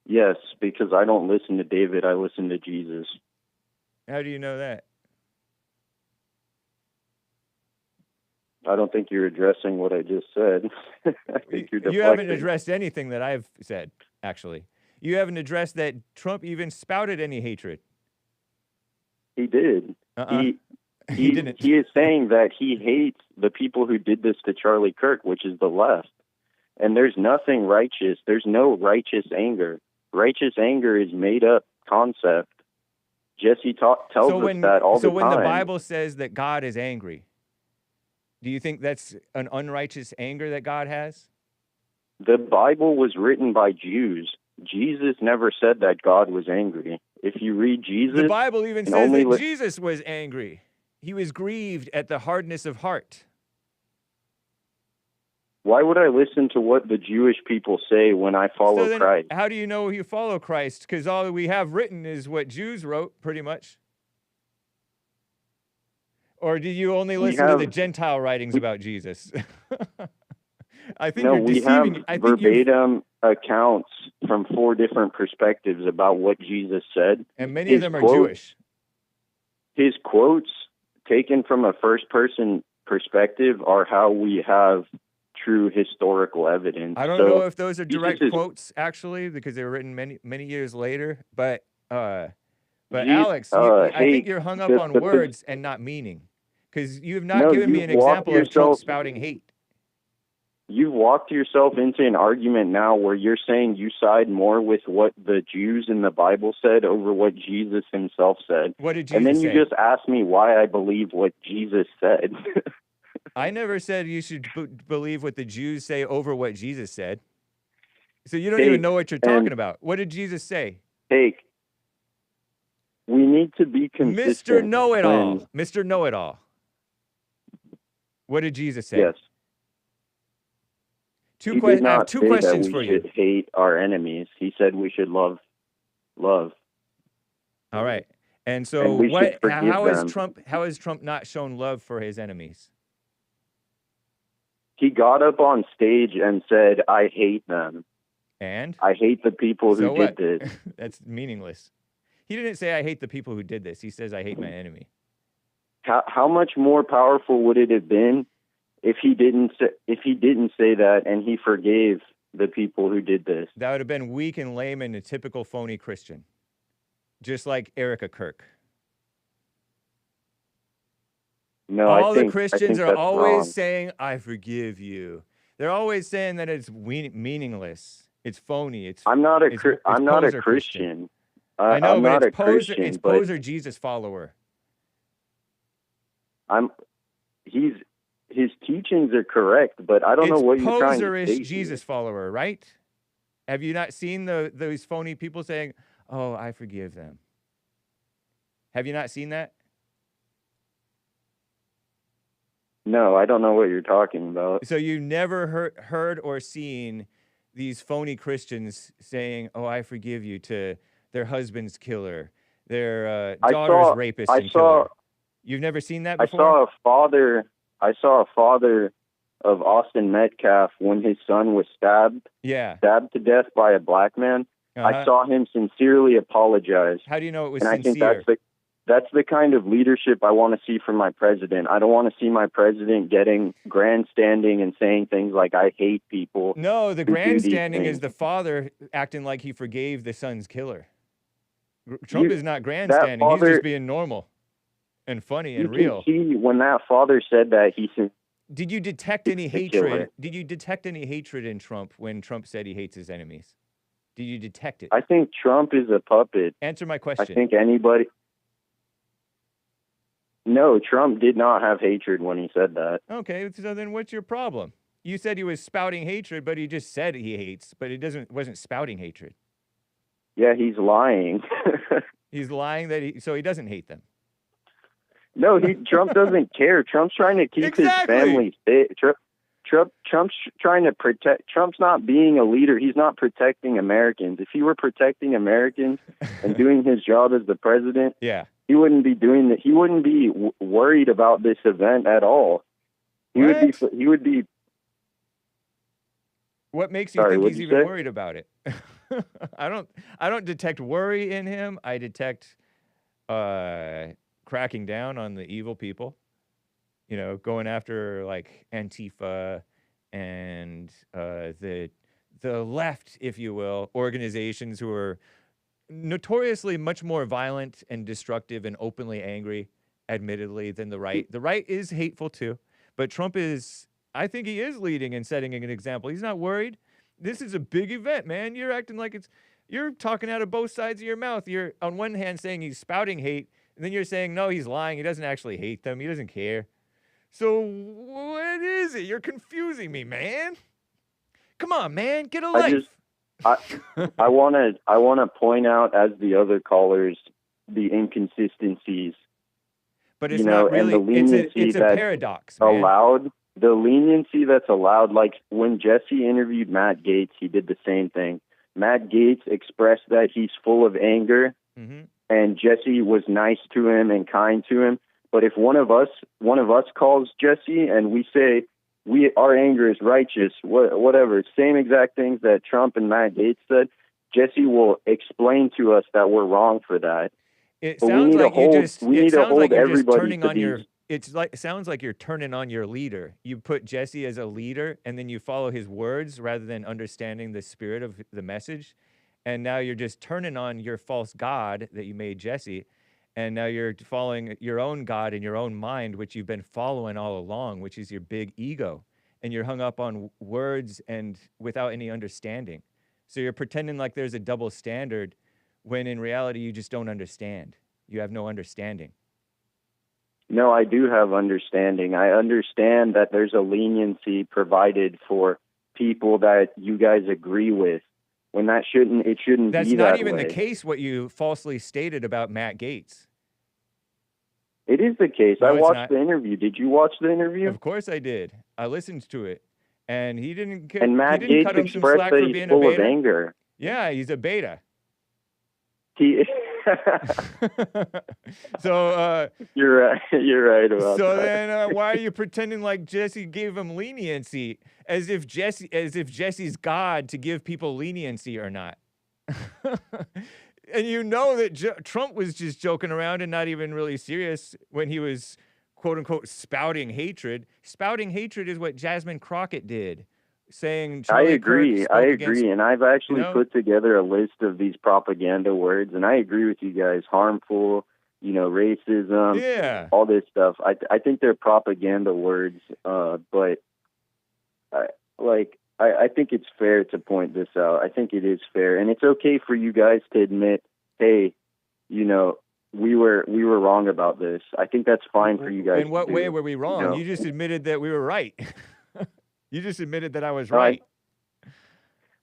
S14: Yes, because I don't listen to David, I listen to Jesus.
S1: How do you know that?
S14: I don't think you're addressing what I just said. I think you're deflecting.
S1: You haven't addressed anything that I've said, actually. You haven't addressed that Trump even spouted any hatred.
S14: He did.
S1: He didn't.
S14: He is saying that he hates the people who did this to Charlie Kirk, which is the left. And there's nothing righteous. There's no righteous anger. Righteous anger is made up concept. Jesse tells us that all the time.
S1: So when the Bible says that God is angry, do you think that's an unrighteous anger that God has?
S14: The Bible was written by Jews. Jesus never said that God was angry. If you read Jesus,
S1: the Bible even says that Jesus was angry. He was grieved at the hardness of heart.
S14: Why would I listen to what the Jewish people say when I follow
S1: then
S14: Christ?
S1: How do you know you follow Christ? Because all we have written is what Jews wrote, pretty much. Or do you only listen to the Gentile writings about Jesus? I think you're deceiving.
S14: We have verbatim accounts from 4 different perspectives about what Jesus said.
S1: And many of them are Jewish.
S14: His quotes taken from a first-person perspective are how we have true historical evidence.
S1: I don't know if those are direct quotes, actually, because they were written many years later. But Alex, I think you're hung up on words and not meaning, because you have not given me an example of Trump spouting hate.
S14: You walked yourself into an argument now where you're saying you side more with what the Jews in the Bible said over what Jesus himself said.
S1: What did Jesus
S14: say? And then
S1: you
S14: just asked me why I believe what Jesus said.
S1: I never said you should believe what the Jews say over what Jesus said. So you don't even know what you're talking about. What did Jesus say?
S14: Hake, we need to be consistent.
S1: Mr. Know-it-all. Mr. Know-it-all. What did Jesus say?
S14: Yes.
S1: I have two questions for you.
S14: We should hate our enemies. He said we should love.
S1: All right. And so how has Trump not shown love for his enemies?
S14: He got up on stage and said, I hate them.
S1: And?
S14: I hate the people who did this.
S1: That's meaningless. He didn't say, I hate the people who did this. He says, I hate my enemy.
S14: How much more powerful would it have been if he didn't say that and he forgave the people who did this?
S1: That would have been weak and lame and a typical phony Christian. Just like Erika Kirk.
S14: No,
S1: all the Christians are always saying, I forgive you. They're always saying that it's meaningless. It's phony.
S14: I'm not a Christian.
S1: I know,
S14: I'm
S1: but
S14: not
S1: it's
S14: a Christian.
S1: It's poser Jesus follower.
S14: His teachings are correct, but I don't know what you're trying to say.
S1: Poserish Jesus follower, right? Have you not seen those phony people saying, oh, I forgive them? Have you not seen that?
S14: No, I don't know what you're talking about.
S1: So you never heard or seen these phony Christians saying, oh, I forgive you to their husband's killer, their daughter's rapist and killer. You've never seen that before?
S14: I saw a father of Austin Metcalf when his son was stabbed to death by a black man. I saw him sincerely apologize.
S1: How do you know it was
S14: sincere?
S1: I think
S14: that's the kind of leadership I want to see from my president. I don't want to see my president getting grandstanding and saying things like, I hate people.
S1: No, the grandstanding is the father acting like he forgave the son's killer. Trump is not grandstanding. He's just being normal and funny and real.
S14: You can see when that father said that, he said,
S1: did you detect any hatred? Did you detect any hatred in Trump when Trump said he hates his enemies? Did you detect it?
S14: I think Trump is a puppet.
S1: Answer my question.
S14: I think anybody... No, Trump did not have hatred when he said that.
S1: Okay, so then what's your problem? You said he was spouting hatred, but he just said he hates, but it wasn't spouting hatred.
S14: Yeah, he's lying.
S1: He's lying so he doesn't hate them.
S14: No, Trump doesn't care. Trump's trying to keep his family safe. Trump's trying to protect. Trump's not being a leader. He's not protecting Americans. If he were protecting Americans and doing his job as the president, he wouldn't be doing that. He wouldn't be worried about this event at all. He would be.
S1: What makes you think he's even worried about it? I don't detect worry in him. I detect cracking down on the evil people. You know, going after like Antifa and the left, if you will, organizations who are notoriously much more violent and destructive and openly angry, admittedly, than the right. The right is hateful too, but Trump is I think he is leading and setting an example. He's not worried. This is a big event, man. You're acting like you're talking out of both sides of your mouth. You're on one hand saying he's spouting hate, and then you're saying, no, he's lying. He doesn't actually hate them. He doesn't care. So what is it? You're confusing me, man. Come on, man. Get a life.
S14: I want to point out, as the other callers, the inconsistencies.
S1: But it's not really, it's a paradox, man.
S14: Allowed, the leniency that's allowed, like when Jesse interviewed Matt Gaetz, he did the same thing. Matt Gaetz expressed that he's full of anger, and Jesse was nice to him and kind to him. But if one of us calls Jesse and we say our anger is righteous, whatever, same exact things that Trump and Matt Gaetz said, Jesse will explain to us that we're wrong for that.
S1: It sounds like it sounds like you're turning on your leader. You put Jesse as a leader, and then you follow his words rather than understanding the spirit of the message. And now you're just turning on your false god that you made Jesse. And now you're following your own God in your own mind, which you've been following all along, which is your big ego. And you're hung up on words and without any understanding. So you're pretending like there's a double standard when in reality you just don't understand. You have no understanding.
S14: No, I do have understanding. I understand that there's a leniency provided for people that you guys agree with. When it shouldn't be that way.
S1: That's not even the case, what you falsely stated about Matt Gaetz.
S14: It is the case.
S1: No,
S14: I watched the interview. Did you watch the interview?
S1: Of course I did. I listened to it. And he didn't cut
S14: And Matt Gaetz expressed that he's full of anger.
S1: Yeah, he's a beta.
S14: So you're right about that.
S1: So then why are you pretending like Jesse gave him leniency as if Jesse's God to give people leniency or not? And you know that Trump was just joking around and not even really serious when he was quote unquote spouting hatred. Spouting hatred is what Jasmine Crockett did. Saying
S14: I agree, and I've actually put together a list of these propaganda words, and I agree with you guys. Harmful, racism, all this stuff. I think they're propaganda words, but I think it's fair to point this out. I think it is fair, and it's okay for you guys to admit, hey, we were wrong about this. I think that's fine for you guys.
S1: In what way were we wrong? You just admitted that we were right. You just admitted that I was right.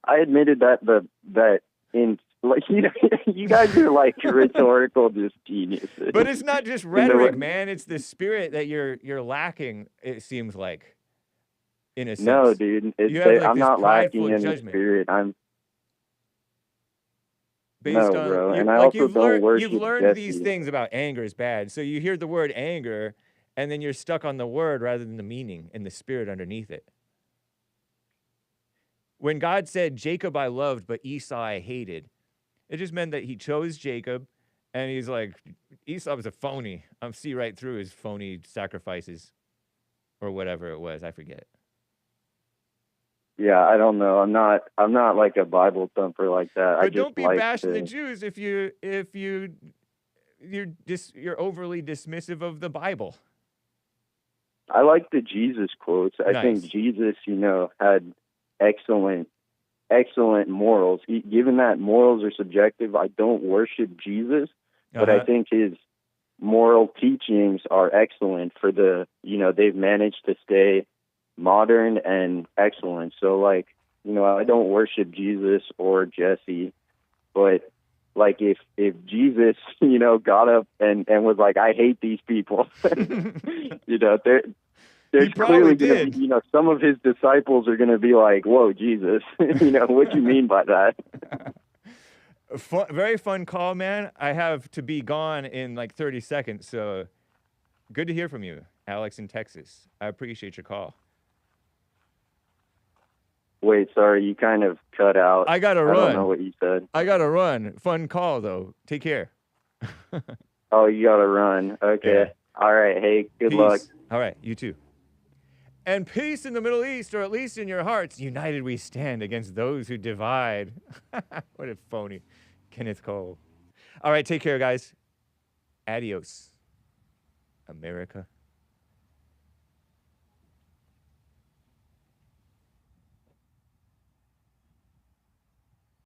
S14: I admitted that you guys are like rhetorical just geniuses.
S1: But it's not just rhetoric, man. It's the spirit that you're lacking. It seems like, in a sense.
S14: No, dude. I'm not lacking in the spirit. I'm. Bro. And I also don't worship
S1: You've learned
S14: Jesse.
S1: these things about anger is bad. So you hear the word anger, and then you're stuck on the word rather than the meaning and the spirit underneath it. When God said, Jacob I loved, but Esau I hated, it just meant that he chose Jacob, and he's like, Esau was a phony. I see right through his phony sacrifices, or whatever it was. I forget.
S14: Yeah, I don't know. I'm not like a Bible thumper like that.
S1: But don't be bashing the Jews if you're overly dismissive of the Bible.
S14: I like the Jesus quotes. I think Jesus, had excellent morals. Given that morals are subjective, I don't worship Jesus, but I think his moral teachings are excellent for they've managed to stay modern and excellent. So I don't worship Jesus or Jesse, but if Jesus, got up and was like, I hate these people, there's clearly going to be, some of his disciples are going to be like, whoa, Jesus, what do you mean by that?
S1: Very fun call, man. I have to be gone in 30 seconds. So good to hear from you, Alex in Texas. I appreciate your call.
S14: Wait, sorry, you kind of cut out.
S1: I got to run.
S14: I don't know what you said.
S1: I got to run. Fun call, though. Take care.
S14: Oh, you got to run. Okay. Yeah. All right. Hey, good luck.
S1: All right. You too. And peace in the Middle East, or at least in your hearts. United we stand against those who divide. What a phony. Kenneth Cole. All right. Take care, guys. Adios, America.